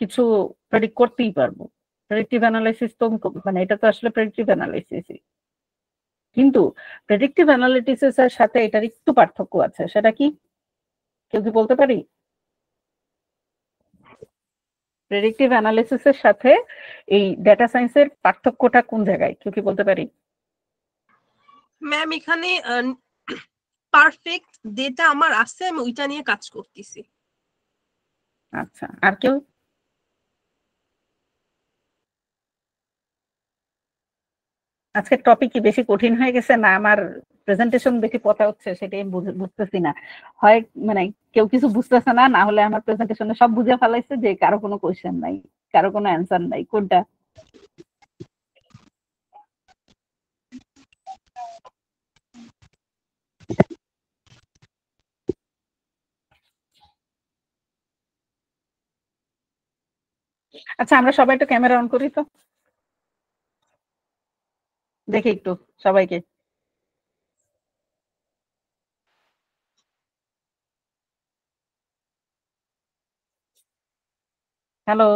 কিছু প্রেডিক্ট করতেই পারবো। প্রেডিক্টিভ অ্যানালাইসিস তো মানে এটা তো আসলে প্রেডিক্টিভ অ্যানালাইসিসই, কিন্তু প্রেডিক্টিভ অ্যানালিটিসিস এর সাথে এটার একটু পার্থক্য আছে। সেটা কি কেউ কি বলতে পারি? প্রেডিক্টিভ অ্যানালিসিস এর সাথে এই ডেটা সায়েন্সের পার্থক্যটা কোন জায়গায় কেউ কি বলতে পারি? ম্যাম এখানে পারফেক্ট ডেটা আমার আছে, আমি ওইটা নিয়ে কাজ করতেছি। আচ্ছা, আর কেউ? আজকের টপিক কি বেশি কঠিন হয়ে গেছে না আমার প্রেজেন্টেশন বেশি কথা হচ্ছে সেটাই আমি বুঝতেছি না। হয় মানে কেউ কিছু বুঝতেছে না, না হলে আমার প্রেজেন্টেশনে সব বুঝে ফেলাইছে যে কারো কোনো কোয়েশ্চেন নাই, কারো কোনো অ্যান্সার নাই। কোনটা? আচ্ছা, আমরা সবাই একটু ক্যামেরা অন করি তো, দেখি একটু সবাইকে। হ্যালো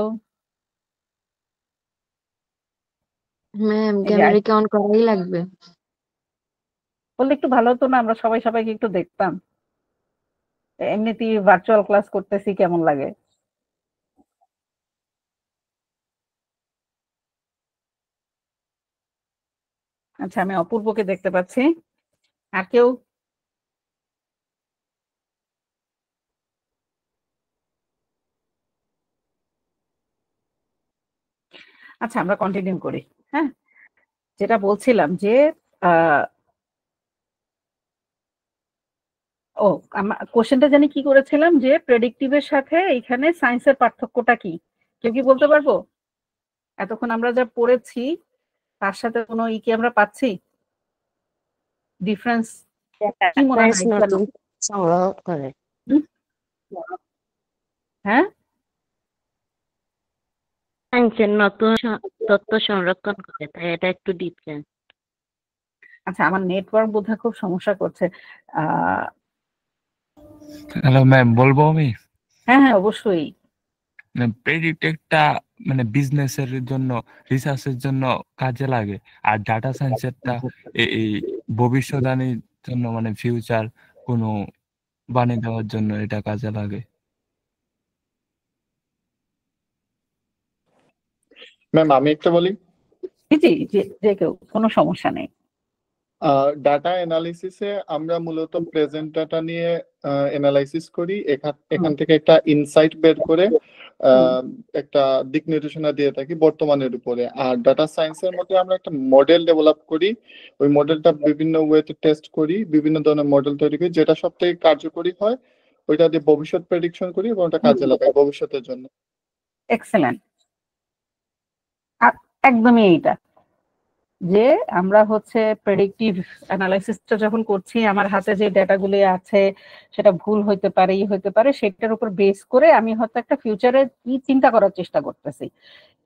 ম্যাম ক্যামেরা কি অন করাই লাগবে? বললে একটু ভালো হতো না? আমরা সবাই সবাইকে একটু দেখতাম। এমনিতেই ভার্চুয়াল ক্লাস করতেছি, কেমন লাগে? আচ্ছা, আমি অপূর্বকে দেখতে পাচ্ছি। আর কেউ? আচ্ছা, আমরা কন্টিনিউ করি। হ্যাঁ, যেটা বলছিলাম যে ও কোশ্চেনটা জানি কি করেছিলাম যে প্রেডিক্টিভের সাথে এখানে সায়েন্সের পার্থক্যটা কি কেউ কি বলতে পারবো? এতক্ষণ আমরা যা পড়েছি তার সাথে কোনো কি আমরা পাচ্ছি ডিফারেন্স? কি মনে হয় কেন? সংগ্রহ করে। হ্যাঁ, সায়েন্সের নতুন তথ্য সংরক্ষণ করে, তাই এটা একটু ডিফারেন্ট। আচ্ছা, আমার নেটওয়ার্ক বোধহয় খুব সমস্যা করছে। হ্যালো ম্যাম, বলবো আমি? হ্যাঁ হ্যাঁ, অবশ্যই। প্রেডিক্ট একটা মানে বিজনেসের জন্য, রিসার্চের জন্য কাজে লাগে, আর ডাটা সায়েন্সেরটা এই ভবিষ্যৎবাণীর জন্য, মানে ফিউচার কোনো বানিয়ে দেওয়ার জন্য এটা কাজে লাগে। ম্যাম আমি একটা বলি। জি জি, যে কেউ, কোনো সমস্যা নেই। ডাটা অ্যানালিসিসে আমরা মূলত প্রেজেন্ট ডাটা নিয়ে অ্যানালাইসিস করি, এখান থেকে একটা ইনসাইট বের করে একটা দিক নির্দেশনা দিয়ে থাকি বর্তমানের উপরে। আর ডাটা সায়েন্সের মধ্যে আমরা একটা মডেল ডেভেলপ করি, ওই মডেলটা বিভিন্ন ওয়েতে টেস্ট করি, বিভিন্ন ধরনের মডেল তৈরি করি, যেটা সব থেকে কার্যকরী হয় ওইটা দিয়ে ভবিষ্যৎ প্রেডিকশন করি এবং ওটা কাজে লাগাই ভবিষ্যতের জন্য। এক্সেলেন্ট, একদমই এইটা যে আমরা হচ্ছে প্রেডিক্টিভ অ্যানালাইসিসটা যখন করছি, আমার হাতে যে ডেটাগুলি আছে সেটা ভুল হইতে পারে, হইতে পারে, সেটার উপর বেস করে আমি হয়তো একটা ফিউচারে কি চিন্তা করার চেষ্টা করতেছি।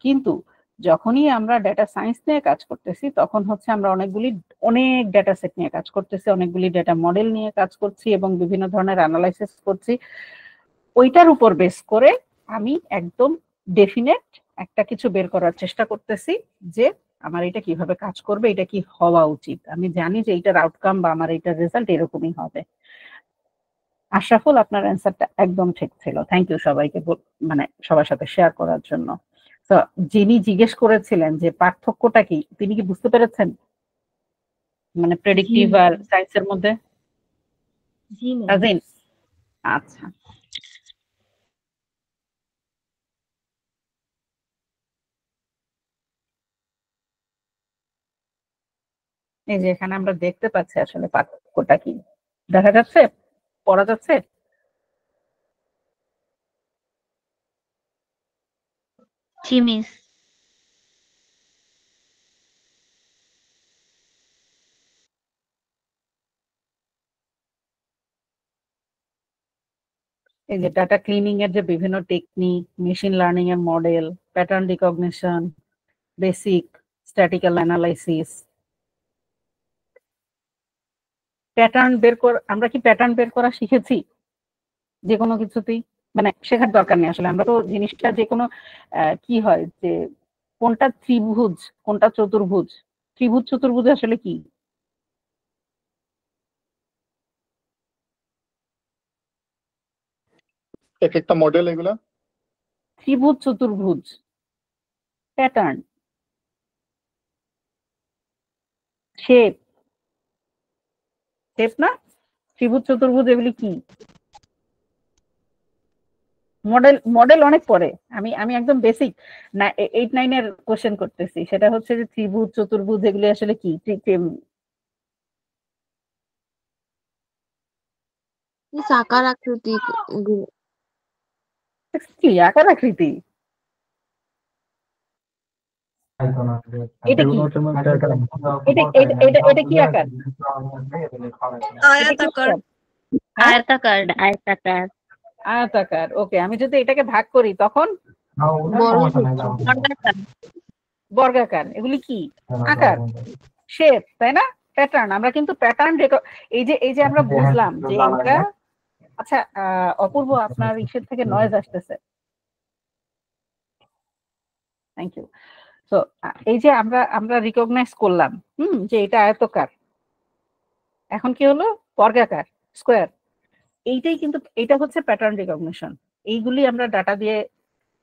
কিন্তু যখনই আমরা ডেটা সায়েন্স নিয়ে কাজ করতেছি তখন হচ্ছে আমরা অনেক ডেটা সেট নিয়ে কাজ করতেছি, অনেকগুলি ডেটা মডেল নিয়ে কাজ করছি এবং বিভিন্ন ধরনের অ্যানালাইসিস করছি। ওইটার উপর বেস করে আমি একদম ডেফিনেট একটা কিছু বের করার চেষ্টা করতেছি যে আমার এটা কিভাবে কাজ করবে, এটা কি হওয়া উচিত। আমি জানি যে এইটার আউটকাম বা আমার এইটার রেজাল্ট এরকমই হবে। আশরাফুল, আপনার অ্যান্সারটা একদম ঠিক ছিল। থ্যাংক ইউ সবাইকে, মানে সবার সাথে শেয়ার করার জন্য। তো যিনি জিজ্ঞেস করেছিলেন যে পার্থক্যটা কি, তিনি কি বুঝতে পেরেছেন মানে প্রেডিক্টিভ আর সায়েন্সের মধ্যে? আচ্ছা, এই যে এখানে আমরা দেখতে পাচ্ছি আসলে পার্থক্যটা কি, দেখা যাচ্ছে, পড়া যাচ্ছে? জি মিস। এই যে ডাটা ক্লিনিং এর যে বিভিন্ন টেকনিক, মেশিন লার্নিং এর model, pattern recognition, basic স্ট্যাটিক্যাল analysis, আমরা কি প্যাটার্ন বের করা শিখেছি যে কোনো কিছুতেই? মানে শেখার দরকার নেই আসলে, আমরা তো জিনিসটা যে কোনো কি হয় যে কোনটা ত্রিভুজ কোনটা চতুর্ভুজ, ত্রিভুজ চতুর্ভুজ আসলে কি? এক একটা মডেল এগুলা ত্রিভুজ চতুর্ভুজ প্যাটার্ন শেপ, শেপ না ত্রিভুজ চতুর্ভুজ এগুলি কি? মডেল মডেল অনেক পরে, আমি একদম বেসিক না 8-9 এর কোশ্চেন করতেছি, সেটা হচ্ছে যে ত্রিভুজ চতুর্ভুজ এগুলি আসলে কি? আকার আকৃতি কি আকার আকৃতি? এটা কি? এটা কি আকার? আয়তাকার। আয়তাকার আয়তাকার আয়তাকার। ওকে, আমি যদি এটাকে ভাগ করি তখন বর্গাকার। এগুলি কি? আকার, শেপ, তাই না? প্যাটার্ন। আমরা কিন্তু প্যাটার্ন এই যে আমরা বুঝলাম যে আমরা, আচ্ছা অপূর্ব আপনার ইসের থেকে নয়েজ আসতেছে, থ্যাংক ইউ। তো এই যে আমরা রিকগনাইজ করলাম যে এটা আয়তকার, এখন কি হলো? বর্গাকার, স্কোয়ার। এইটাই কিন্তু এটা হচ্ছে প্যাটার্ন রিকগনিশন। এইগুলি আমরা ডাটা দিয়ে,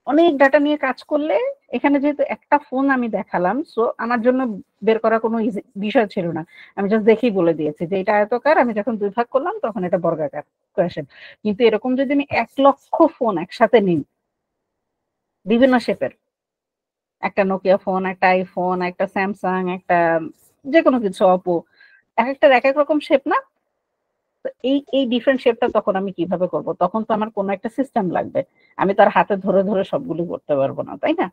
অনেক ডাটা নিয়ে কাজ করলে, এখানে যেহেতু একটা ফোন আমি দেখালাম, সো আমার জন্য বের করা কোনো বিষয় ছিল না, আমি জাস্ট দেখেই বলে দিয়েছি যে এটা আয়তকার, আমি যখন 2 ভাগ করলাম তখন এটা বর্গাকার কোয়েশ্চেন। কিন্তু এরকম যদি আমি 1 লক্ষ ফোন একসাথে নিই বিভিন্ন শেপের, একটা নোকিয়া ফোন, একটা আইফোন, একটা স্যামসাং, একটা যে কোনো কিছু, অপো, এক একটার এক এক রকম শেপ না? এই ডিফারেন্ট শেপটা তখন আমি কিভাবে করব? তখন তো আমার কোনো একটা সিস্টেম লাগবে, আমি তার হাতে ধরে ধরে সবগুলো করতে পারবো না, তাই না?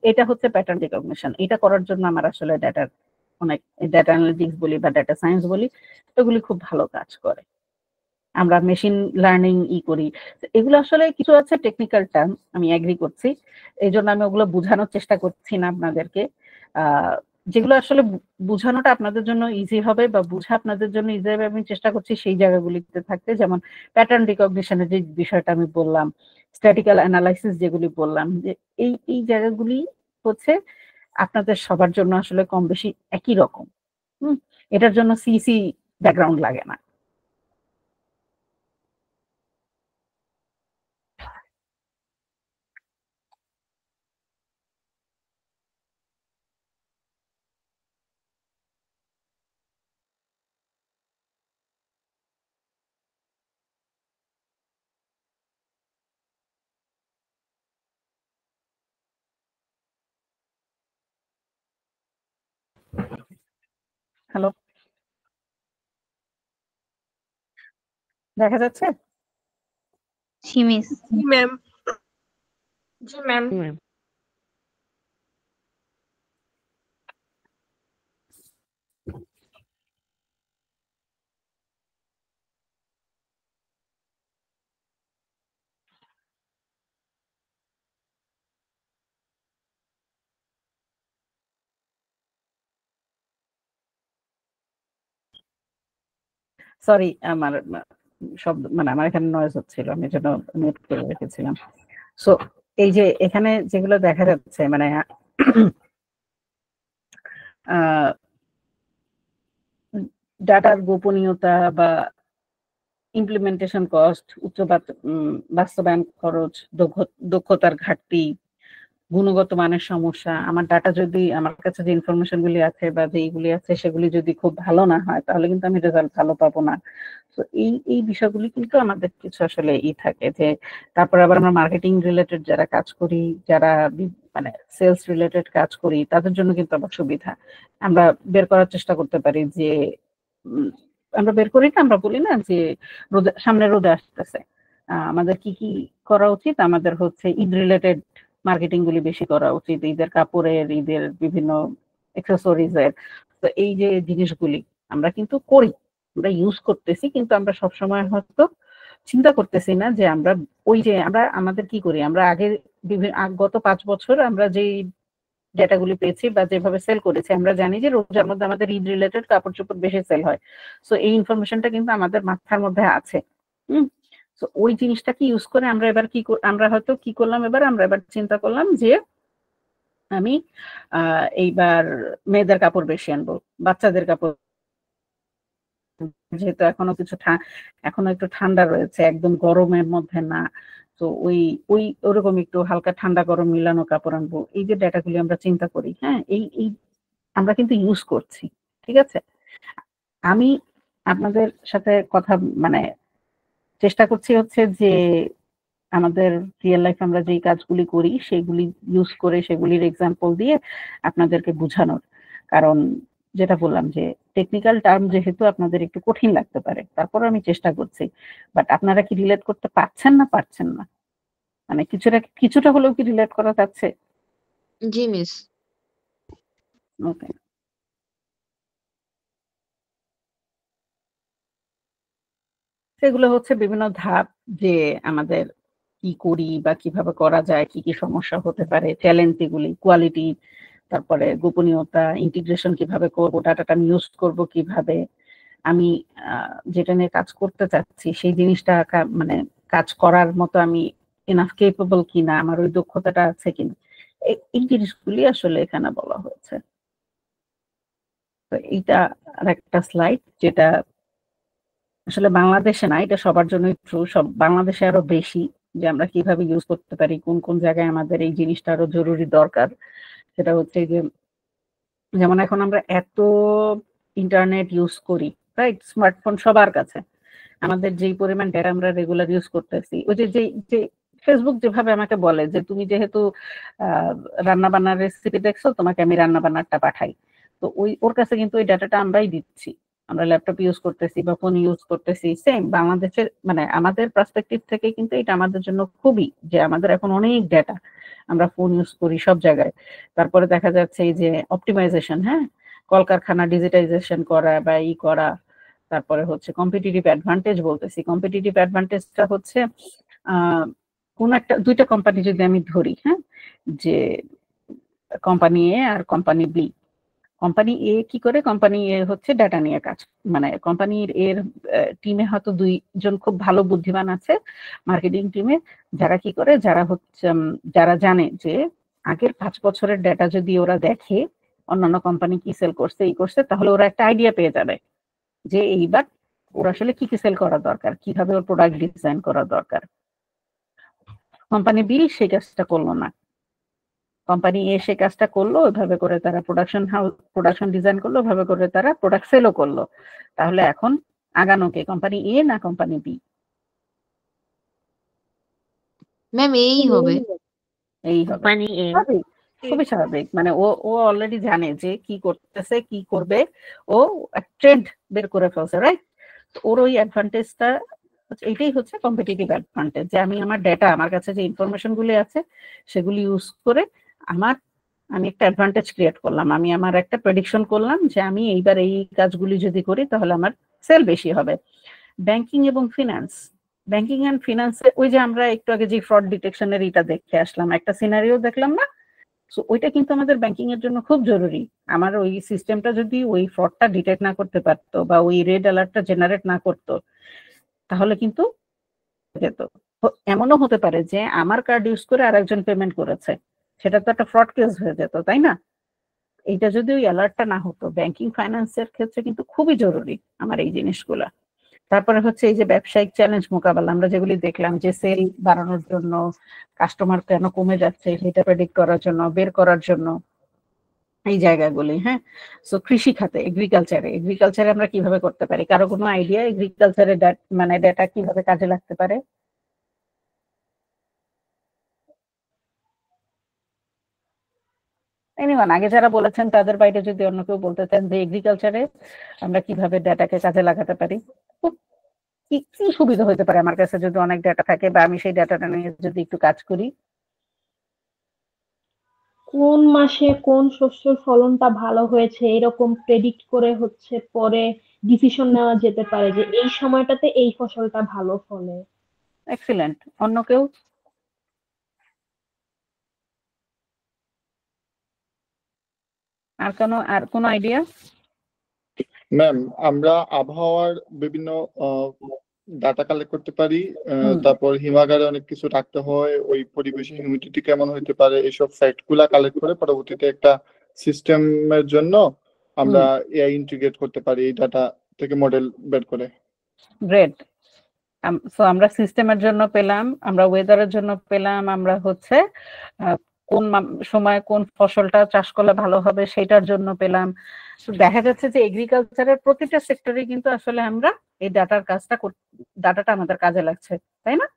এটা হচ্ছে প্যাটার্ন রিকগনিশন। এটা করার জন্য আমার আসলে অনেক ডাটা অ্যানালিটিক্স বলি বা ডাটা সায়েন্স বলি, এগুলি খুব ভালো কাজ করে। আমরা মেশিন লার্নিং করি, এগুলো আসলে কিছু আছে টেকনিক্যাল টার্ম, আমি এগ্রি করছি, এই জন্য আমি ওগুলো বোঝানোর চেষ্টা করছি না আপনাদেরকে। যেগুলো আসলে বোঝানোটা আপনাদের জন্য ইজি হবে বা বুঝা আপনাদের জন্য ইজি হবে, আমি চেষ্টা করছি সেই জায়গাগুলিতে থাকতে। যেমন প্যাটার্ন রিকগনিশনের যে বিষয়টা আমি বললাম, স্ট্যাটিক্যাল অ্যানালাইসিস যেগুলি বললাম, যে এই জায়গাগুলি হচ্ছে আপনাদের সবার জন্য আসলে কম বেশি একই রকম। এটার জন্য সিসি ব্যাকগ্রাউন্ড লাগে না। হ্যালো, দেখা যাচ্ছে? জি মিস। জি ম্যাম। জি ম্যাম। সরি, আমার শব্দ মানে আমার এখানে নয়েজ হচ্ছিল, আমি যেন মিউট করে রেখেছিলাম। সো এই যে এখানে যেগুলো দেখা যাচ্ছে, মানে ডাটার গোপনীয়তা বা ইমপ্লিমেন্টেশন কস্ট, উচ্চ বাস্তবায়ন খরচ, দক্ষতার ঘাটতি, গুণগত মানের সমস্যা, আমার ডাটা যদি আমার কাছে যে ইনফরমেশন গুলি আছে বা যেইগুলি আছে সেগুলি যদি খুব ভালো না হয় তাহলে কিন্তু আমি রেজাল্ট ভালো পাবো না। তো এই বিষয়গুলি কিন্তু আমাদের কিছু আসলে থাকে যে তারপর আবার আমরা মার্কেটিং রিলেটেড যারা কাজ করি, যারা মানে সেলস রিলেটেড কাজ করি, তাদের জন্য কিন্তু আবার সুবিধা। আমরা বের করার চেষ্টা করতে পারি যে আমরা বের করি না, আমরা বলি না যে সামনে রোদে আসতেছে, আমাদের কি কি করা উচিত, আমাদের হচ্ছে ঈদ রিলেটেড মার্কেটিং গুলি বেশি করা উচিত, ঈদের কাপড়ের, ঈদের বিভিন্ন অ্যাক্সেসরিজ এর। তো এই যে জিনিসগুলি আমরা কিন্তু করি, আমরা ইউজ করতেছি, কিন্তু আমরা সবসময় হয়তো চিন্তা করতেছি না যে আমরা ওই যে আমরা আমাদের কি করি, আমরা আগের গত 5 বছর আমরা যেই ডেটাগুলি পেয়েছি বা যেভাবে সেল করেছি, আমরা জানি যে রোজার মধ্যে আমাদের ঈদ রিলেটেড কাপড় চোপড় বেশি সেল হয়। সো এই ইনফরমেশনটা কিন্তু আমাদের মাথার মধ্যে আছে। তো ওই জিনিসটাকে ইউজ করে আমরা এবার আমরা হয়তো কি করলাম, আমরা এবার চিন্তা করলাম যে আমি এইবার মেয়েদের কাপড় বেশি আনবো, বাচ্চাদের কাপড়, যেহেতু এখনো একটু ঠান্ডা রয়েছে, একদম গরমের মধ্যে না, তো ওরকম একটু হালকা ঠান্ডা গরম মিলানো কাপড় আনবো। এই যে ডেটাগুলি আমরা চিন্তা করি, হ্যাঁ, এই আমরা কিন্তু ইউজ করছি, ঠিক আছে। আমি আপনাদের সাথে কথা মানে চেষ্টা করছি হচ্ছে যে আমাদের রিয়েল লাইফ আমরা যেই কাজগুলি করি সেগুলি ইউজ করে, সেগুলির এক্সাম্পল দিয়ে আপনাদেরকে বোঝানোর। কারণ যেটা বললাম যে টেকনিক্যাল টার্ম যেহেতু আপনাদের একটু কঠিন লাগতে পারে, তারপর আমি চেষ্টা করছি। বাট আপনারা কি রিলেট করতে পারছেন না? মানে কিছুটা হলেও কি রিলেট করা যাচ্ছে? জি মিস। ওকে। সেগুলো হচ্ছে বিভিন্ন ধাপ, যে আমাদের কি করি বা কিভাবে করা যায়, কি কি সমস্যা হতে পারে, চ্যালেঞ্জ এগুলি, কোয়ালিটি, তারপরে গোপনীয়তা, ইন্টিগ্রেশন কিভাবে করব, ডাটাটা ইউজ করব কিভাবে, আমি যেটা নিয়ে কাজ করতে চাচ্ছি সেই জিনিসটা মানে কাজ করার মতো আমি এনাফ কেপেবল কিনা, আমার ওই দক্ষতাটা আছে কিনা, এই জিনিসগুলি আসলে এখানে বলা হয়েছে। তো এইটা আরেকটা স্লাইড, যেটা আসলে বাংলাদেশে না, এটা সবার জন্যই ট্রু, সব বাংলাদেশে আরো বেশি, যে আমরা কিভাবে ইউজ করতে পারি, কোন কোন জায়গায় আমাদের এই জিনিসটা আরো জরুরি দরকার। সেটা হচ্ছে যে যেমন এখন আমরা এত ইন্টারনেট ইউজ করি, রাইট, স্মার্টফোন সবার কাছে, আমাদের যেই পরিমাণ ডেটা আমরা রেগুলার ইউজ করতেছি, ওই যে ফেসবুক যেভাবে আমাকে বলে যে তুমি যেহেতু রান্না বান্নার রেসিপি দেখছো, তোমাকে আমি রান্না বান্নারটা পাঠাই, তো ওর কাছে কিন্তু ওই ডাটাটা আমরাই দিচ্ছি। আমরা ল্যাপটপ ইউজ করতেছি বা ফোন ইউজ করতেছি, সেম বাংলাদেশের মানে আমাদের পার্সপেক্টিভ থেকে কিন্তু এটা আমাদের জন্য খুবই, যে আমাদের এখন অনেক ডেটা, আমরা ফোন ইউজ করি সব জায়গায়। তারপরে দেখা যাচ্ছে এই যে অপটিমাইজেশন, হ্যাঁ, কলকারখানা ডিজিটাইজেশন করা বা করা, তারপরে হচ্ছে কম্পিটিটিভ অ্যাডভান্টেজ বলতেছি। কম্পিটিটিভ অ্যাডভান্টেজটা হচ্ছে কোন একটা দুইটা কোম্পানি যদি আমি ধরি, হ্যাঁ, যে কোম্পানি এ আর কোম্পানি বি। কোম্পানি এ কি করে, কোম্পানি এ হচ্ছে ডাটা নিয়ে কাজ, মানে কোম্পানির এর টিমে হয়তো 2 জন খুব ভালো বুদ্ধিমান আছে মার্কেটিং টিমে, যারা কি করে, যারা হচ্ছে যারা জানে যে আগের 5 বছরের ডাটা যদি ওরা দেখে অন্যান্য কোম্পানি কি সেল করছে করছে, তাহলে ওরা একটা আইডিয়া পেয়ে যাবে যে এইবার ওর আসলে কি কি সেল করা দরকার, কিভাবে ওর প্রোডাক্ট ডিজাইন করা দরকার। কোম্পানি বি সেই কাজটা করলো না, কোম্পানি এ সে কাজটা করলো, ওইভাবে করে তারা প্রোডাকশন ডিজাইন করলো, ওইভাবে করে তারা প্রোডাক্ট সেলও করলো। তাহলে এখন আগানো কে, কোম্পানি এ না কোম্পানি বি? ম্যাম এই হবে, কোম্পানি এ। খুবই স্বাভাবিক, মানে ও অলরেডি জানে যে কি করতেছে, কি করবে, ও ট্রেন্ড বের করে ফেলছে, রাইট। ওর ওই অ্যাডভান্টেজটা, এইটাই হচ্ছে কম্পিটিটিভ অ্যাডভান্টেজ, যে আমি আমার ডেটা, আমার কাছে যে ইনফরমেশন গুলি আছে সেগুলি ইউজ করে আমি একটা অ্যাডভান্টেজ ক্রিয়েট করলাম, আমি আমার একটা প্রেডিকশন করলাম যে আমি এইবার এই কাজগুলি যদি করি তাহলে আমার সেল বেশি হবে। ব্যাংকিং এবং ফিনান্স, ব্যাংকিং এন্ড ফিনান্সে ওই যে আমরা একটু আগে যে ফ্রড ডিটেকশনের এটা দেখে আসলাম, একটা সিনারিও দেখলাম না, সো ওইটা কিন্তু আমাদের ব্যাংকিং এর জন্য খুব জরুরি। আমার ওই সিস্টেমটা যদি ওই ফ্রডটা ডিটেক্ট না করতে পারতো বা ওই রেড অ্যালার্টটা জেনারেট না করতো, তাহলে কিন্তু যেত। এমনও হতে পারে যে আমার কার্ড ইউজ করে আরেকজন পেমেন্ট করেছে, সেটা তো একটা ফ্রড কেস হয়ে যেত, তাই না? এইটা যদি ওই অ্যালার্টটা না হতো, ব্যাংকিং ফাইন্যান্সের ক্ষেত্রে কিন্তু খুবই জরুরি আমার এই জিনিসগুলা। তারপরে হচ্ছে এই যে ব্যবসায়িক চ্যালেঞ্জ মোকাবেলা, আমরা যেগুলি দেখলাম যে সেল বাড়ানোর জন্য, কাস্টমার কেন কমে যাচ্ছে সেটা প্রেডিক্ট করার জন্য, বের করার জন্য এই জায়গাগুলি। হ্যাঁ, সো কৃষি খাতে, এগ্রিকালচারে আমরা কিভাবে করতে পারি? কারো কোনো আইডিয়া এগ্রিকালচারে মানে ডেটা কিভাবে কাজে লাগতে পারে? এনিওয়ান, আগে যারা বলেছেন তাদের বাইরে যদি অন্য কেউ বলতে চান যে এগ্রিকালচারে আমরা কিভাবে ডেটাকে কাজে লাগাতে পারি, কি কি সুবিধা হতে পারে আমার কাছে যদি অনেক ডেটা থাকে বা আমি সেই ডেটাটা নিয়ে যদি একটু কাজ করি? কোন মাসে কোন শস্যের ফলনটা ভালো হয়েছে এরকম প্রেডিক্ট করে হচ্ছে পরে ডিসিশন নেওয়া যেতে পারে যে এই সময়টাতে এই ফসলটা ভালো ফলে। এক্সিলেন্ট। অন্য কেউ? আর কোনো আইডিয়া? ম্যাম, আমরা আবহাওয়ার বিভিন্ন ডাটা কালেক্ট করতে পারি। তারপর হিমাগারে অনেক কিছু রাখতে হয়, ওই পরিবেশে হিউমিডিটি কেমন হতে পারে, এসব ফ্যাক্ট গুলা কালেক্ট করে পরবর্তীতে একটা সিস্টেমের জন্য আমরা এআই ইন্টিগ্রেট করতে পারি এই ডাটা থেকে মডেল বের করে। গ্রেট। সো আমরা সিস্টেমের জন্য পেলাম, আমরা ওয়েদারের জন্য পেলাম, আমরা হচ্ছে কোন সময় কোন ফসলটা চাষ করলে ভালো হবে সেটার জন্য পেলাম। দেখা যাচ্ছে যে এগ্রিকালচারের প্রতিটা সেক্টরে কিন্তু আসলে আমরা এই ডাটাটা আমাদের কাজে লাগছে, তাই না?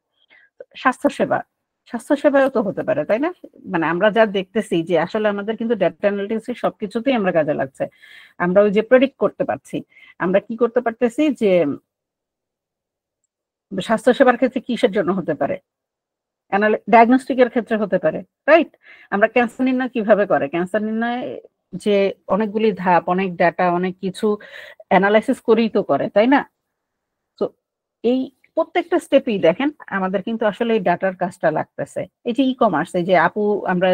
স্বাস্থ্যসেবাও তো হতে পারে, তাই না? মানে আমরা যা দেখতেছি যে আসলে আমাদের কিন্তু ডেটা অ্যানালিটিক্স সবকিছুতেই আমরা কাজে লাগছে। আমরা ওই যে প্রেডিক্ট করতে পারছি, আমরা কি করতে পারতেছি যে স্বাস্থ্যসেবার ক্ষেত্রে কিসের জন্য হতে পারে, ডায়াগনস্টিকের ক্ষেত্রে হতে পারে, রাইট? আমরা ক্যান্সার নির্ণয় কিভাবে করে, ক্যান্সার নির্ণয় যে অনেকগুলি ধাপ, অনেক ডাটা, অনেক কিছু অ্যানালাইসিস করেই তো করে, তাই না? তো এই প্রত্যেকটা স্টেপেই দেখেন আমাদের কিন্তু আসলে এই ডাটার কাজটা লাগতেছে। এই যে ই কমার্স, এই যে আপু, আমরা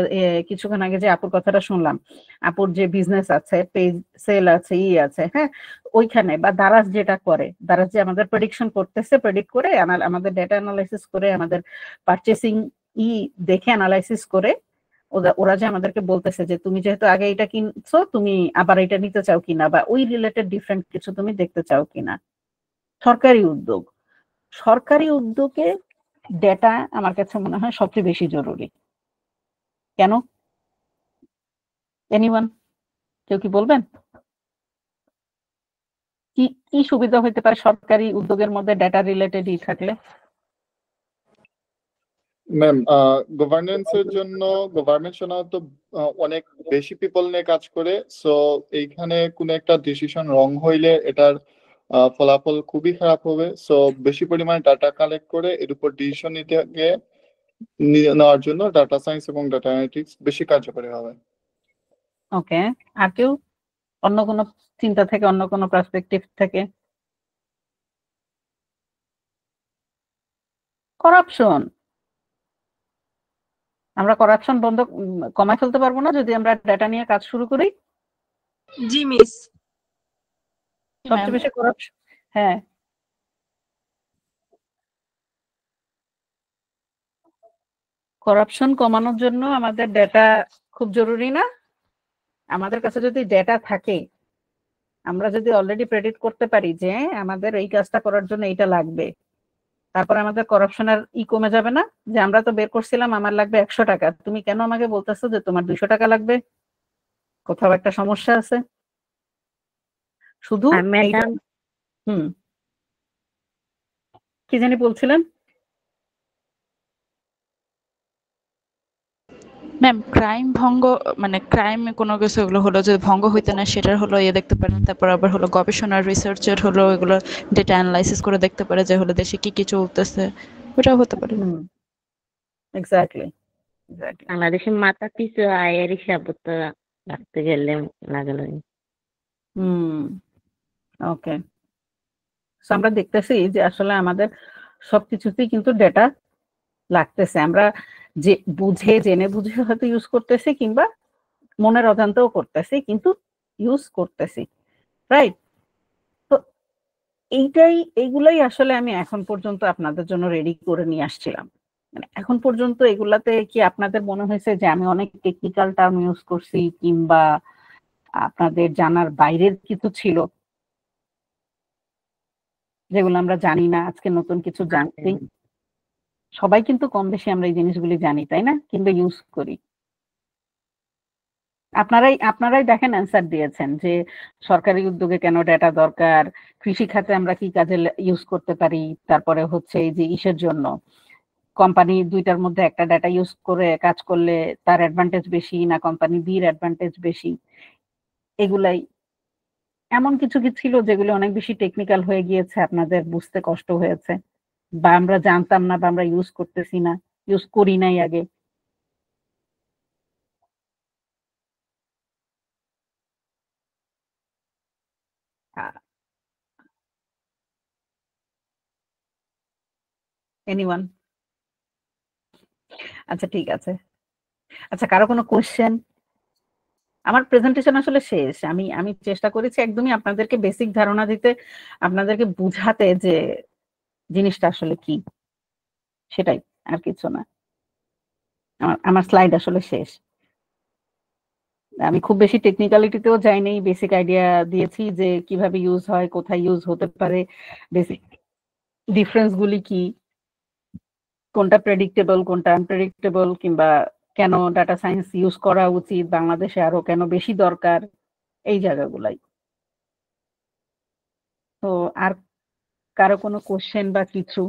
কিছুক্ষণ আগে যে আপুর কথাটা শুনলাম, আপুর যে বিজনেস আছে, পেজ সেল আছে, আছে, হ্যাঁ, ওইখানে বা দারাজ যেটা করে, দারাজ যে আমাদের প্রেডিকশন করতেছে, প্রেডিক্ট করে আমাদের ডেটা অ্যানালাইসিস করে, আমাদের পারচেসিং দেখে অ্যানালাইসিস করে ওরা যে আমাদেরকে বলতেছে যে তুমি যেহেতু আগে এটা কিনছো, তুমি আবার এটা নিতে চাও কিনা, বা ওই রিলেটেড ডিফারেন্ট কিছু তুমি দেখতে চাও কিনা। সরকারি উদ্যোগে ডেটা আমার কাছে মনে হয় সবচেয়ে বেশি জরুরি। কেন? এনিওয়ান, কেউ কি বলবেন? কি কি সুবিধা হতে পারে সরকারি উদ্যোগের মধ্যে ডেটা রিলেটেড থাকলে? ম্যাম, গভর্নেন্সের জন্য গভর্নমেন্ট সাধারণত অনেক বেশি পিপল নিয়ে কাজ করে, সো এইখানে কোনো একটা ডিসিশন রং হইলে এটার ফলাফল খুবই খারাপ হবে। সো বেশি পরিমাণে ডাটা কালেক্ট করে এর উপর ডিসিশন নেওয়ার জন্য ডাটা সায়েন্স এবং ডাটা অ্যানালিটিক্স বেশি কার্যকরী হবে। ওকে, আর কেউ অন্য কোনো চিন্তা থেকে, অন্য কোনো পার্সপেক্টিভ থেকে? করাপশন, আমরা করাপশন কমায় ফেলতে পারবো না যদি আমরা ডেটা নিয়ে কাজ শুরু করি? জি মিস। সবচেয়ে বেশি করাপশন, হ্যাঁ, করাপশন কমানোর জন্য আমাদের ডেটা খুব জরুরি না? আমাদের কাছে যদি ডেটা থাকে, আমরা যদি অলরেডি প্রেডিক্ট করতে পারি যে আমাদের এই কাজটা করার জন্য এইটা লাগবে, তারপর আমাদের করাপশনের কমে যাবে না? যে আমরা তো বের করছিলাম আমার লাগবে 100 টাকা, তুমি কেন আমাকে বলতেছো যে তোমার 200 টাকা লাগবে? কোথাও একটা সমস্যা আছে। শুধু ম্যাডাম, কি জানি বলছিলেন? ম্যাম, ক্রাইম কোনো কিছু এগুলো হলো যে ভঙ্গ হইতে না সেটার হলো দেখতে পারেন। তারপর আবার হলো গবেষণা রিসার্চের হলো এগুলো ডেটা অ্যানালাইসিস করে দেখতে পারে যে হলো দেশে কি কি চলতেছে, ওটাও হতে পারে। এক্স্যাক্টলি। বাংলাদেশের মাথা পিছু আয়ের হিসাব তো রাখতে গেলে লাগলো। ওকে, আমরা দেখতেছি যে আসলে আমাদের সবকিছুতেই কিন্তু ডেটা লাগতেছে। আমরা যে জেনে বুঝে হয়তো ইউজ করতেছি, কিংবা মনের অজান্তেও করতেছি, কিন্তু ইউজ করতেছি, রাইট? তো এইগুলাই আসলে আমি এখন পর্যন্ত আপনাদের জন্য রেডি করে নিয়ে আসছিলাম। মানে এখন পর্যন্ত এগুলাতে কি আপনাদের মনে হয়েছে যে আমি অনেক টেকনিক্যাল টার্ম ইউজ করছি, কিংবা আপনাদের জানার বাইরের কিছু ছিল? যেগুলো আমরা জানি না, আজকে নতুন কিছু জানছি। সবাই কিন্তু কম বেশি আমরা এই জিনিসগুলি জানি, তাই না? কিংবা ইউজ করি। আপনারাই দেখেন অ্যান্সার দিয়েছেন যে সরকারি উদ্যোগে কেন ডেটা দরকার, কৃষি খাতে আমরা কি কাজে ইউজ করতে পারি, তারপরে হচ্ছে এই যে ইসের জন্য কোম্পানি দুইটার মধ্যে একটা ডাটা ইউজ করে কাজ করলে তার অ্যাডভান্টেজ বেশি না কোম্পানি বির অ্যাডভান্টেজ বেশি। এগুলাই এমন কিছু কি ছিল যেগুলো অনেক বেশি টেকনিক্যাল হয়ে গিয়েছে, আপনাদের বুঝতে কষ্ট হয়েছে, বা আমরা জানতাম না, বা আমরা ইউজ করতেছি না, ইউজ করি নাই আগে? এনিওয়ান? আচ্ছা, ঠিক আছে। আচ্ছা, কারো কোনো কোশ্চেন? আমার প্রেজেন্টেশন আসলে শেষ। আমি চেষ্টা করেছি একদমই আপনাদেরকে বেসিক ধারণা দিতে, আপনাদেরকে বুঝাতে যে জিনিসটা আসলে কি, সেটাই, আর কিছু না। আমার স্লাইড আসলে শেষ। আমি খুব বেশি টেকনিক্যালিটিতেও যাইনি, বেসিক আইডিয়া দিয়েছি যে কিভাবে ইউজ হয়, কোথায় ইউজ হতে পারে, বেসিক ডিফারেন্স গুলি কি, কোনটা প্রেডিক্টেবল কোনটা আনপ্রেডিক্টেবল, কিংবা কেন ডাটা সায়েন্স ইউজ করা উচিত, বাংলাদেশে আরো কেন বেশি দরকার, এই জায়গাগুলাই। তো আর কারো কোনো কোশ্চেন বা কিছু?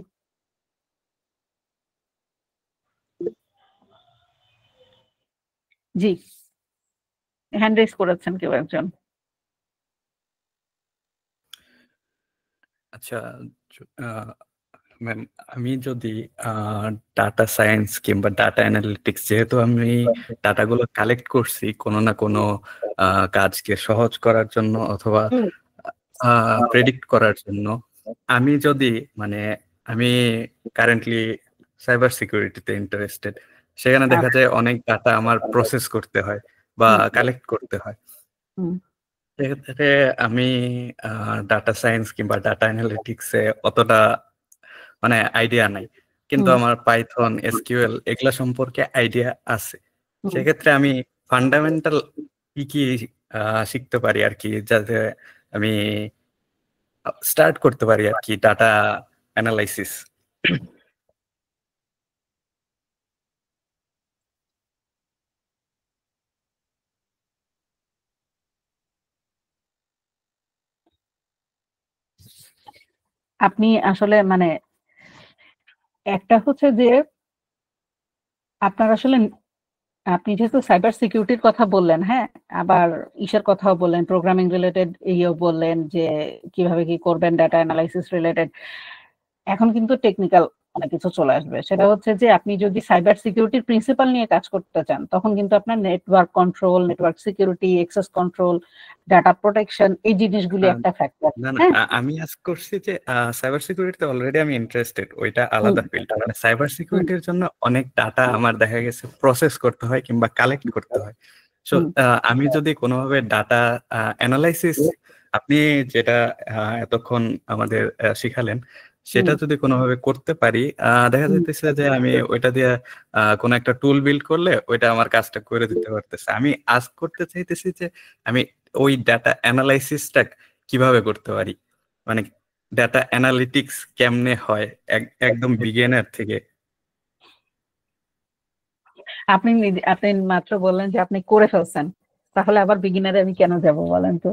জি, হ্যান্ড রেজ করেছেন কেউ একজন। আচ্ছা ম্যাম, আমি যদি ডাটা সায়েন্স কিংবা ডাটা অ্যানালিটিক্স, যেহেতু আমি ডাটাগুলো কালেক্ট করছি কোনো না কোনো কাজকে সহজ করার জন্য অথবা প্রেডিক্ট করার জন্য, আমি যদি আমি কারেন্টলি সাইবার সিকিউরিটিতে ইন্টারেস্টেড, সেখানে দেখা যায় অনেক ডাটা আমার প্রসেস করতে হয় বা কালেক্ট করতে হয়। সেক্ষেত্রে আমি ডাটা সায়েন্স কিংবা ডাটা অ্যানালিটিক্সে অতটা আইডিয়া নাই, কিন্তু আমার পাইথন, এসকিউএল এগুলা সম্পর্কে আইডিয়া আছে। সেক্ষেত্রে আমি ফান্ডামেন্টাল কি কি শিখতে পারি আর কি, যাতে আমি স্টার্ট করতে পারি আর কি ডাটা অ্যানালাইসিস। আপনি আসলে একটা হচ্ছে যে আপনার আসলে, আপনি যেহেতু সাইবার সিকিউরিটির কথা বললেন, হ্যাঁ, আবার ইসের কথাও বললেন, প্রোগ্রামিং রিলেটেড ইয়েও বললেন যে কিভাবে কি করবেন ডাটা অ্যানালাইসিস রিলেটেড। এখন কিন্তু টেকনিক্যাল অনেক কিছু চলে আসবে। সেটা হচ্ছে যে আপনি যদি সাইবার সিকিউরিটির প্রিন্সিপাল নিয়ে কাজ করতে চান, তখন কিন্তু আপনার network control, network security, access control, data protection, এই জিনিসগুলি একটা ফ্যাক্টর। না না, আমি আজ করছি যে সাইবার সিকিউরিটিতে অলরেডি আমি ইন্টারেস্টেড, ওইটা আলাদা ফিল্ড। সাইবার সিকিউরিটির জন্য অনেক ডাটা আমার দেখা গেছে প্রসেস করতে হয় কিংবা কালেক্ট করতে হয়। সো আমি যদি কোনোভাবে ডাটা অ্যানালাইসিস, আপনি যেটা এতক্ষণ আমাদের শিখালেন, সেটা যদি কোনোভাবে করতে পারি, দেখা যাইতেছে যে আমি ওইটা দিয়ে কোনো একটা টুল বিল্ড করলে ওইটা আমার কাজটা করে দিতে পারতেছে। আমি আজ করতে চাইতেছি যে আমি ওই ডাটা অ্যানালাইসিসটা কিভাবে করতে পারি, ডাটা অ্যানালিটিক্স কেমনে হয় একদম বিগিনার থেকে। আপনি মাত্র বললেন যে আপনি করে ফেলছেন, তাহলে আবার বিগিনারে আমি কেন যাব বলেন তো?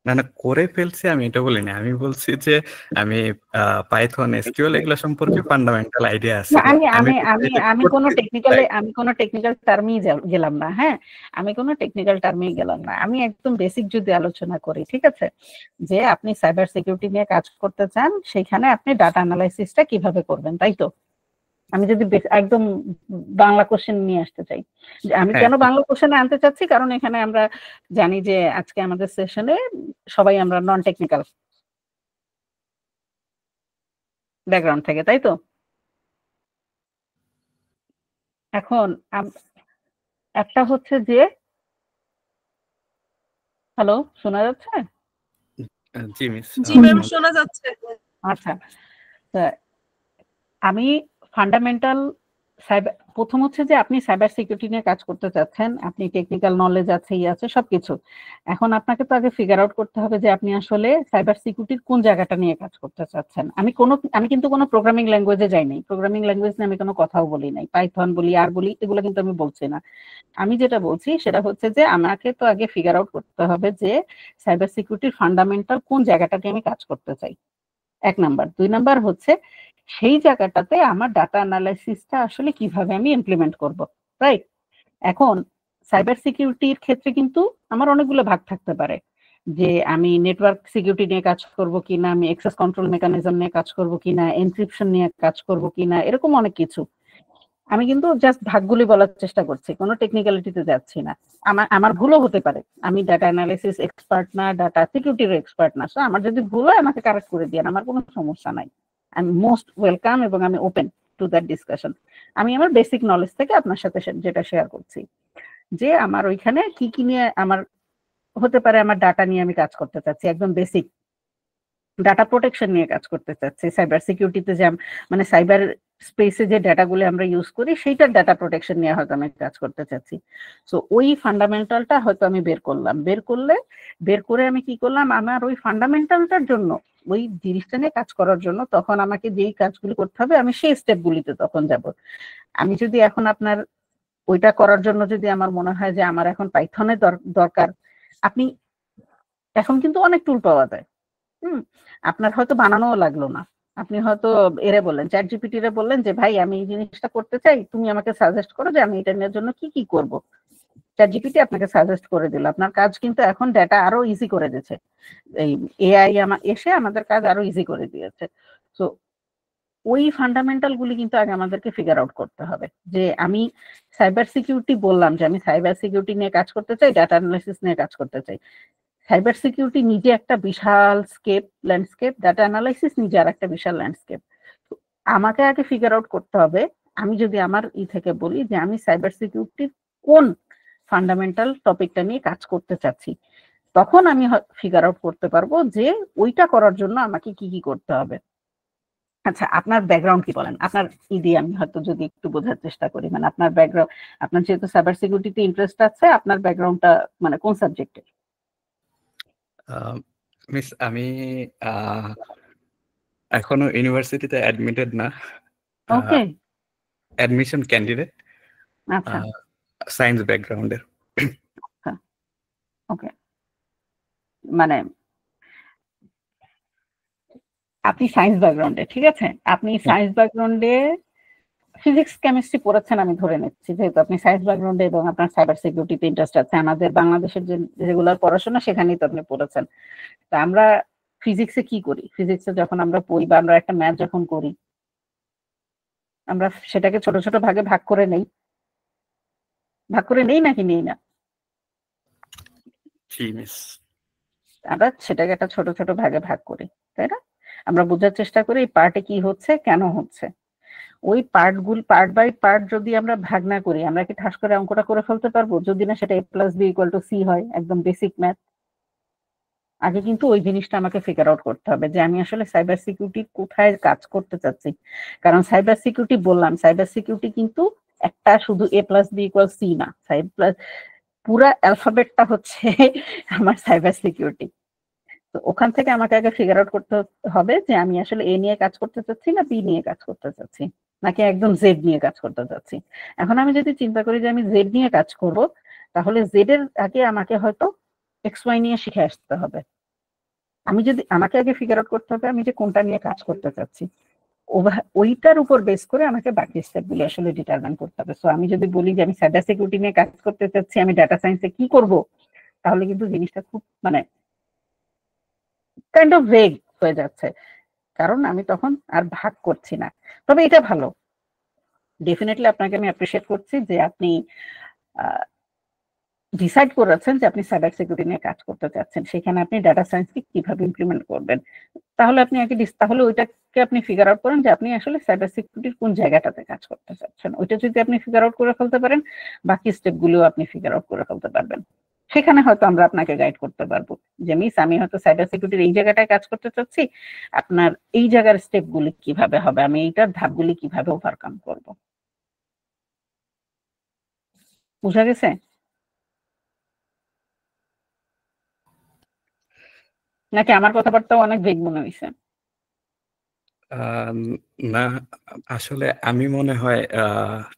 না না, করে ফেলছি আমি এটা বলিনি, আমি বলছি যে আমি পাইথন, এসকিউএল এগুলো সম্পর্কে ফান্ডামেন্টাল আইডিয়া আছে। আমি কোনো টেকনিক্যাল টার্মেই গেলাম না। হ্যাঁ, আমি কোনো টেকনিক্যাল টার্মেই গেলাম না। আমি একদম বেসিক যদি আলোচনা করি, ঠিক আছে, যে আপনি সাইবার সিকিউরিটি নিয়ে কাজ করতে চান, সেখানে আপনি ডাটা অ্যানালাইসিসটা কিভাবে করবেন, তাই তো? আমি যদি একদম বাংলা কোশ্চেন নিয়ে আসতে চাই, আমি কেন বাংলা কোশ্চেনে আনতে চাচ্ছি, কারণ এখানে আমরা জানি যে আজকে আমাদের সেশনে সবাই আমরা নন টেকনিক্যাল ব্যাকগ্রাউন্ড থেকে, তাই তো? এখন একটা হচ্ছে যে, হ্যালো, শোনা যাচ্ছে? জি মিস। জি ম্যাম, শোনা যাচ্ছে। আচ্ছা, আমি ফান্ডামেন্টাল প্রথম হচ্ছে যে আপনি সাইবার সিকিউরিটি নিয়ে কাজ করতে চাচ্ছেন, আপনি টেকনিক্যাল নলেজ আছে, আছে সবকিছু। এখন আপনাকে তো আগে ফিগার আউট করতে হবে যে আপনি আসলে সাইবার সিকিউরিটির কোন জায়গাটা নিয়ে কাজ করতে চাচ্ছেন। আমি কিন্তু কোনো প্রোগ্রামিং ল্যাঙ্গুয়েজে যাই নাই, প্রোগ্রামিং ল্যাঙ্গুয়েজ নিয়ে আমি কোনো কথাও বলি নাই, পাইথন বলি আর বলি এগুলো কিন্তু আমি বলছি না। আমি যেটা বলছি সেটা হচ্ছে যে আমাকে তো আগে ফিগার আউট করতে হবে যে সাইবার সিকিউরিটির ফান্ডামেন্টাল কোন জায়গাটাকে আমি কাজ করতে চাই, 1 নাম্বার। 2 নাম্বার হচ্ছে সেই জায়গাটাতে আমার ডাটা অ্যানালাইসিসটা আসলে কিভাবে আমি ইমপ্লিমেন্ট করব, রাইট? এখন সাইবার সিকিউরিটির ক্ষেত্রে কিন্তু আমার অনেকগুলো ভাগ থাকতে পারে, যে আমি নেটওয়ার্ক সিকিউরিটি নিয়ে কাজ করব কিনা, আমি অ্যাক্সেস কন্ট্রোল মেকানিজম নিয়ে কাজ করব কিনা, এনক্রিপশন নিয়ে কাজ করব কিনা, এরকম অনেক কিছু। আমি কিন্তু জাস্ট ভাগগুলি বলার চেষ্টা করছি, কোনো টেকনিক্যালিটিতে যাচ্ছি না। আমার ভুলও হতে পারে, আমি ডাটা অ্যানালাইসিস এক্সপার্ট না, ডাটা সিকিউরিটির এক্সপার্ট না। সো আমার যদি ভুল হয় আমাকে কারেক্ট করে দিয়েন, আমার কোনো সমস্যা নাই। আই এম মোস্ট ওয়েলকাম এবং আমি ওপেন টু দ্যাট ডিসকাশন। আমি আমার বেসিক নলেজ থেকে আপনার সাথে যেটা শেয়ার করছি, যে আমার ওইখানে কি কি নিয়ে আমার হতে পারে, আমার ডাটা নিয়ে আমি কাজ করতে চাচ্ছি, একদম বেসিক ডাটা প্রোটেকশন নিয়ে কাজ করতে চাচ্ছি। সাইবার সিকিউরিটিতে যে মানে সাইবার স্পেসে যে ডাটাগুলো আমরা ইউজ করি সেইটার ডাটা প্রোটেকশন নিয়ে হয়তো আমি কাজ করতে চাচ্ছি। সো ওই ফান্ডামেন্টালটা হয়তো আমি বের করলাম, বের করে আমি কি করলাম, আমার ওই ফান্ডামেন্টালটার জন্য, ওই জিনিসটা নিয়ে কাজ করার জন্য তখন আমাকে যেই কাজগুলি করতে হবে আমি সেই স্টেপগুলিতে তখন যাব। আমি যদি এখন আপনার ওইটা করার জন্য যদি আমার মনে হয় যে আমার এখন পাইথনের দরকার, আপনি এখন কিন্তু অনেক টুল পাওয়া যায়। আপনার হয়তো বানানোও লাগলো না, আপনি হয়তো এরে বললেন, চ্যাট জিপিটি রে বললেন যে ভাই আমি এই জিনিসটা করতে চাই, তুমি আমাকে সাজেস্ট করো যে আমি এটা নেওয়ার জন্য কি কি করব। চ্যাট জিপিটি আপনাকে সাজেস্ট করে দিল, আপনার কাজ কিন্তু এখন ডাটা আরো ইজি করে দিয়েছে, এই এআই এসে আমাদের কাজ আরো ইজি করে দিয়েছে। সো ওই ফান্ডামেন্টাল গুলি কিন্তু আগে আমাদেরকে ফিগার আউট করতে হবে, যে আমি সাইবার সিকিউরিটি বললাম যে আমি সাইবার সিকিউরিটি নিয়ে কাজ করতে চাই, ডাটা অ্যানালাইসিস নিয়ে কাজ করতে চাই। সাইবার সিকিউরিটি নিজে একটা বিশাল ল্যান্ডস্কেপ, ডাটা অ্যানালাইসিস নিজে আর একটা বিশাল ল্যান্ডস্কেপ। আমাকে আগে ফিগার আউট করতে হবে, আমি যদি আমার থেকে বলি যে আমি সাইবার সিকিউরিটির কোন ফান্ডামেন্টাল টপিকটা নিয়ে কাজ করতে চাচ্ছি, তখন আমি ফিগার আউট করতে পারবো যে ওইটা করার জন্য আমাকে কি কি করতে হবে। আচ্ছা, আপনার ব্যাকগ্রাউন্ড কি বলেন, আপনার দিয়ে আমি হয়তো যদি একটু বোঝার চেষ্টা করি, মানে আপনার ব্যাকগ্রাউন্ড, আপনার যেহেতু সাইবার সিকিউরিটিতে ইন্টারেস্ট আছে, আপনার ব্যাকগ্রাউন্ডটা মানে কোন সাবজেক্টে? মিস আমি এখনো ইউনিভার্সিটিতে অ্যাডমিটেড না, ওকে, অ্যাডমিশন ক্যান্ডিডেট, আচ্ছা সায়েন্স ব্যাকগ্রাউন্ডের। ওকে, মানে আপনি সায়েন্স ব্যাকগ্রাউন্ডে, ঠিক আছে, আপনি সায়েন্স ব্যাকগ্রাউন্ডে ফিজিক্স কেমিস্ট্রি পড়েছেন আমি ধরে নিচ্ছি, যেহেতু আপনি সায়েন্স ব্যাকগ্রাউন্ডে এবং আপনার সাইবার সিকিউরিটিতে ইন্টারেস্ট আছে, আমাদের বাংলাদেশের যে রেগুলার পড়াশোনা সেখানেই তো আপনি পড়েছেন। তা আমরা ফিজিক্সে কি করি, ফিজিক্সে যখন আমরা পড়ি বা আমরা একটা ম্যাথ যখন করি, আমরা সেটাকে ছোট ছোট ভাগে ভাগ করে নেই নাকি নেই না? আমরা সেটাকে একটা ছোট ছোট ভাগে ভাগ করি, তাই না? আমরা বোঝার চেষ্টা করি এই পার্টে কি হচ্ছে, কেন হচ্ছে। ওই পার্ট বাই পার্ট যদি আমরা ভাগ না করি, আমরা কি ঠাস করে অঙ্কটা করে ফেলতে পারবো? যদি না সেটা a+b=c হয়, একদম বেসিক ম্যাথ। আগে কিন্তু ওই জিনিসটা আমাকে ফিগার আউট করতে হবে যে আমি আসলে সাইবার সিকিউরিটি কোথায় কাজ করতে চাচ্ছি। কারণ সাইবার সিকিউরিটি বললাম, সাইবার সিকিউরিটি কিন্তু একটা শুধু a+b=c না, পুরা অ্যালফাবেটটা হচ্ছে আমার সাইবার সিকিউরিটি। তো ওখান থেকে আমাকে আগে ফিগার আউট করতে হবে যে আমি আসলে এ নিয়ে কাজ করতে চাচ্ছি না বি নিয়ে কাজ করতে চাচ্ছি, নাকি একদম জেড নিয়ে কাজ করতে চাচ্ছি। এখন আমি যদি চিন্তা করি যে আমি জেড নিয়ে কাজ করব, তাহলে জেড এর আগে আমাকে হয়তো XY নিয়ে শিখে আসতে হবে। আমাকে আগে ফিগার আউট করতে হবে আমি যে কোনটা নিয়ে কাজ করতে চাচ্ছি, ওইটার উপর বেস করে আমাকে বাকি স্টেপগুলো আসলে ডিটারমাইন করতে হবে। সো আমি যদি বলি যে আমি সাইবার সিকিউরিটি নিয়ে কাজ করতে চাচ্ছি, আমি ডাটা সায়েন্সে কি করব, তাহলে কিন্তু জিনিসটা খুব মানে কাইন্ড অফ ভেগ হয়ে যাচ্ছে, কারণ আমি তখন আর ভাগ করছি না। তবে এটা ভালো, ডেফিনেটলি আপনাকে আমি অ্যাপ্রিশিয়েট করছি যে আপনি ডিসাইড করেছেন যে আপনি সাইবার সিকিউরিটি নিয়ে কাজ করতে চাচ্ছেন, সেখানে আপনি ডাটা সায়েন্সকে কিভাবে ইমপ্লিমেন্ট করবেন। তাহলে আপনি তাহলে ওইটাকে আপনি ফিগার আউট করেন যে আপনি আসলে সাইবার সিকিউরিটির কোন জায়গাটাতে কাজ করতে চাচ্ছেন। ওইটা যদি আপনি ফিগার আউট করে ফেলতে পারেন, বাকি স্টেপগুলো আপনি ফিগার আউট করে ফেলতে পারবেন। সেখানে হয়তো আমরা আপনাকে গাইড করতে পারবো যে মিস আমি হয়তো সাইবার সিকিউরিটির এই জায়গাটায় কাজ করতে চাচ্ছি, আপনার এই জায়গার স্টেপগুলি কিভাবে হবে, আমি এইটার ধাপগুলি কিভাবে ওভারকাম করব। বুঝা গেছে? নাকি আমার কথাবার্তাও অনেক বেগ মনে হয়েছে? না, আসলে আমি মনে হয়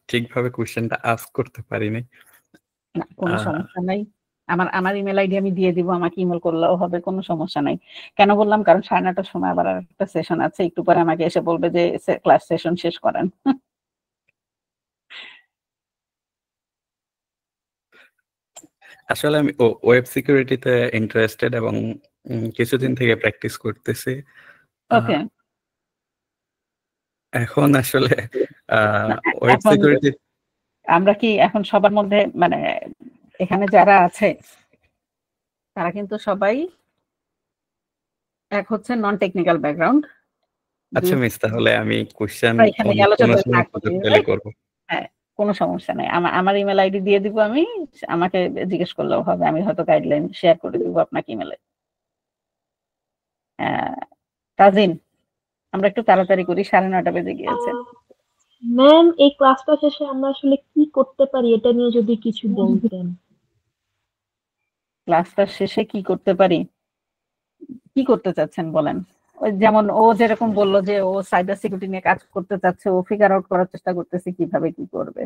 ঠিকভাবে কোশ্চেনটা আস্ক করতে পারিনি। না, কোনো সমস্যা নাই। আমার ইমেল আইডি আমি দিয়ে দিব, আমাকে ইমেল করলেও হবে, কোনো সমস্যা নাই। কেন বললাম? কারণ 9:30টার সময় আবার একটা সেশন আছে, একটু পরে আমাকে এসে বলবে যে ক্লাস সেশন শেষ করেন। আসলে আমি ওয়েব সিকিউরিটিতে ইন্টারেস্টেড এবং কিছুদিন থেকে প্র্যাকটিস করতেছি। ওকে। এখন আসলে ওয়েব এখন সিকিউরিটি আমরা কি এখন সবার মধ্যে মানে এখানে যারা আছে তারা কিন্তু সবাই এক হচ্ছে নন টেকনিক্যাল ব্যাকগ্রাউন্ড। আচ্ছা মিস, তাহলে আমি কোশ্চেন এখানে অন্য আলোচনা কোনো না সময় করি, সুযোগ পেলে করব। হ্যাঁ, কোনো সমস্যা নাই। আমার ইমেল আইডি দিয়ে দিব, আমি আমাকে জিজ্ঞেস করলেও হবে, আমি হয়তো গাইডলাইন শেয়ার করে দিব আপনাকে ইমেলে। তাজিন, আমরা একটু তাড়াতাড়ি করি, 9:30 বেজে গিয়েছে। ম্যাম, এই ক্লাসটা শেষে আমরা আসলে কি করতে পারি এটা নিয়ে যদি কিছু বলতেন। ক্লাসটা শেষে কি করতে পারি? কি করতে চাচ্ছেন বলেন? ওই যেমন ও যেরকম বললো যে ও সাইবার সিকিউরিটি নিয়ে কাজ করতে চাচ্ছে, ও ফিগার আউট করার চেষ্টা করতেছে কিভাবে কি করবে।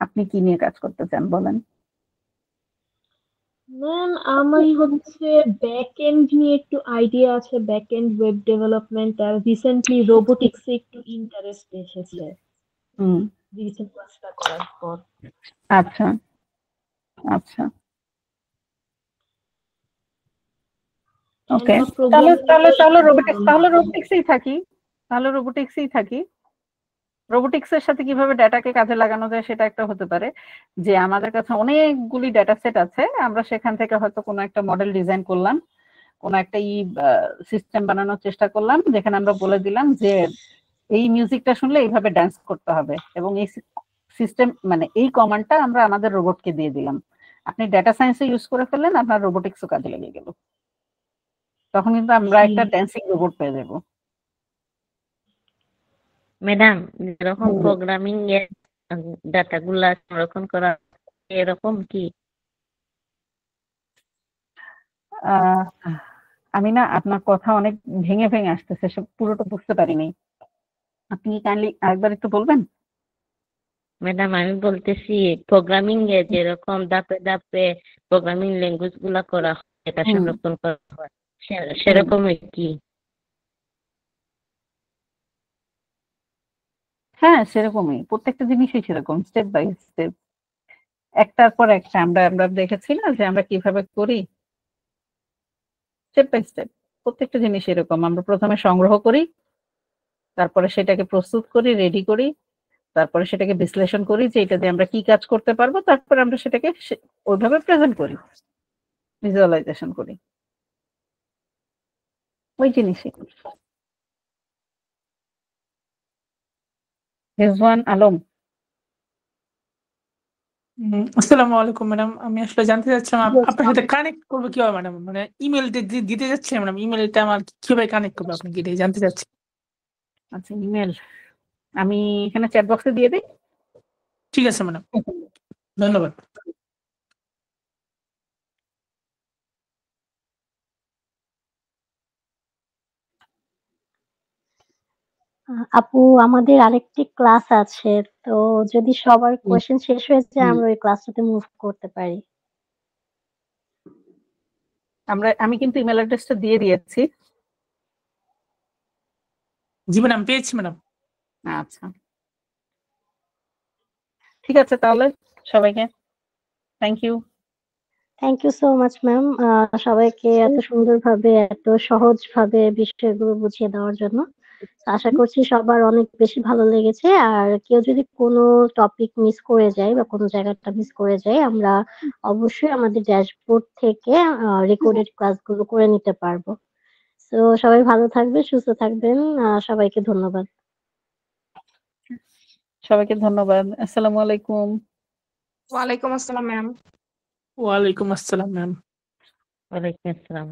আপনি কি নিয়ে কাজ করতে চান বলেন? ম্যাম, আমার হচ্ছে ব্যাক এন্ড নিয়ে একটু আইডিয়া আছে, ব্যাক এন্ড ওয়েব ডেভেলপমেন্ট, আর রিসেন্টলি রোবোটিক্সে একটু ইন্টারেস্ট এসেছে রিসেন্ট ক্লাসটা করার পর। আচ্ছা আচ্ছা, ওকে। তাহলে রোবোটিক্সেই থাকি। রোবোটিক্সের সাথে কিভাবে ডেটাকে কাজে লাগানো যায় সেটা একটা হতে পারে, যে আমাদের কাছে অনেকগুলি ডেটা সেট আছে, আমরা সেখান থেকে হয়তো কোনো একটা মডেল ডিজাইন করলাম, কোনো একটা সিস্টেম বানানোর চেষ্টা করলাম, যেখানে আমরা বলে দিলাম যে এই মিউজিকটা শুনলে এইভাবে ডান্স করতে হবে, এবং এই সিস্টেম মানে এই কমান্ডটা আমরা আমাদের রোবটকে দিয়ে দিলাম। আপনি ডেটা সায়েন্সে ইউজ করে ফেললেন, আপনার রোবোটিক্সও কাজে লেগে গেল। তখন কিন্তু আমরা একটা ড্যান্সিং রোবট পেয়ে যাব। ম্যাডাম, যেরকম প্রোগ্রামিং এর ডাটাগুলা সংরক্ষণ করা এরকম কি? আমি না আপনার কথা অনেক ভেঙে ভেঙে আসতেছে, সব পুরোটা বুঝতে পারিনি। আপনি কাইন্ডলি আরেকবার একটু বলবেন? ম্যাডাম, আমি বলতেছি প্রোগ্রামিং এ যেরকম ধাপে ধাপে প্রোগ্রামিং ল্যাঙ্গুয়েজ গুলা করা হয়, এটা সংরক্ষণ করা হয়, সেরকমই কি? হ্যাঁ, সেরকমই, প্রত্যেকটা জিনিসই সেরকম, স্টেপ বাই স্টেপ, একটার পর একটা। আমরা দেখেছি না যে আমরা কিভাবে করি, স্টেপ বাই স্টেপ প্রত্যেকটা জিনিস এরকম। আমরা প্রথমে সংগ্রহ করি, তারপরে সেটাকে প্রস্তুত করি, রেডি করি, তারপরে সেটাকে বিশ্লেষণ করি যে এটা দিয়ে আমরা কি কাজ করতে পারবো, তারপরে আমরা সেটাকে ওইভাবে প্রেজেন্ট করি, ভিজুয়ালাইজেশন করি, ওই জিনিসই। রিজওয়ান আলম, আসসালামু আলাইকুম ম্যাডাম। আমি আসলে জানতে চাচ্ছিলাম আপনার সাথে কানেক্ট করবো কিভাবে ম্যাডাম, মানে ইমেল দিতে যাচ্ছিলাম ম্যাডাম, ইমেলটা আমার কিভাবে কানেক্ট করবো আপনি কি এটাই জানতে চাচ্ছি। আচ্ছা, ইমেল আমি এখানে চ্যাট বক্সে দিয়ে দিই। ঠিক আছে ম্যাডাম, ধন্যবাদ। আপু, আমাদের আরেকটি ক্লাস আছে, তো যদি সবার কোশ্চেন শেষ হয়ে যায় আমরা ওই ক্লাসটাতে মুভ করতে পারি। আমি কিন্তু ইমেল অ্যাড্রেসটা দিয়ে দিয়েছি। জি ম্যাডাম, পেয়েছি ম্যাডাম। আচ্ছা, ঠিক আছে, তাহলে সবাইকে thank you. Thank you so much ma'am, সবাইকে এত সুন্দরভাবে এত সহজভাবে বিষয়গুলো বুঝিয়ে দেওয়ার জন্য। আশা করছি সবার অনেক বেশি ভালো লেগেছে। আর কেউ যদি কোনো টপিক মিস করে যায় বা কোনো জায়গাটা মিস করে যায়, আমরা অবশ্যই আমাদের ড্যাশবোর্ড থেকে রেকর্ডেড ক্লাসগুলো করে নিতে পারবো। তো সবাই ভালো থাকবেন, সুস্থ থাকবেন, সবাইকে ধন্যবাদ। সবাইকে ধন্যবাদ। আসসালামু আলাইকুম। ওয়ালাইকুম আসসালাম ম্যাম। ওয়ালাইকুম আসসালাম ম্যাম। ওয়ালাইকুম আসসালাম।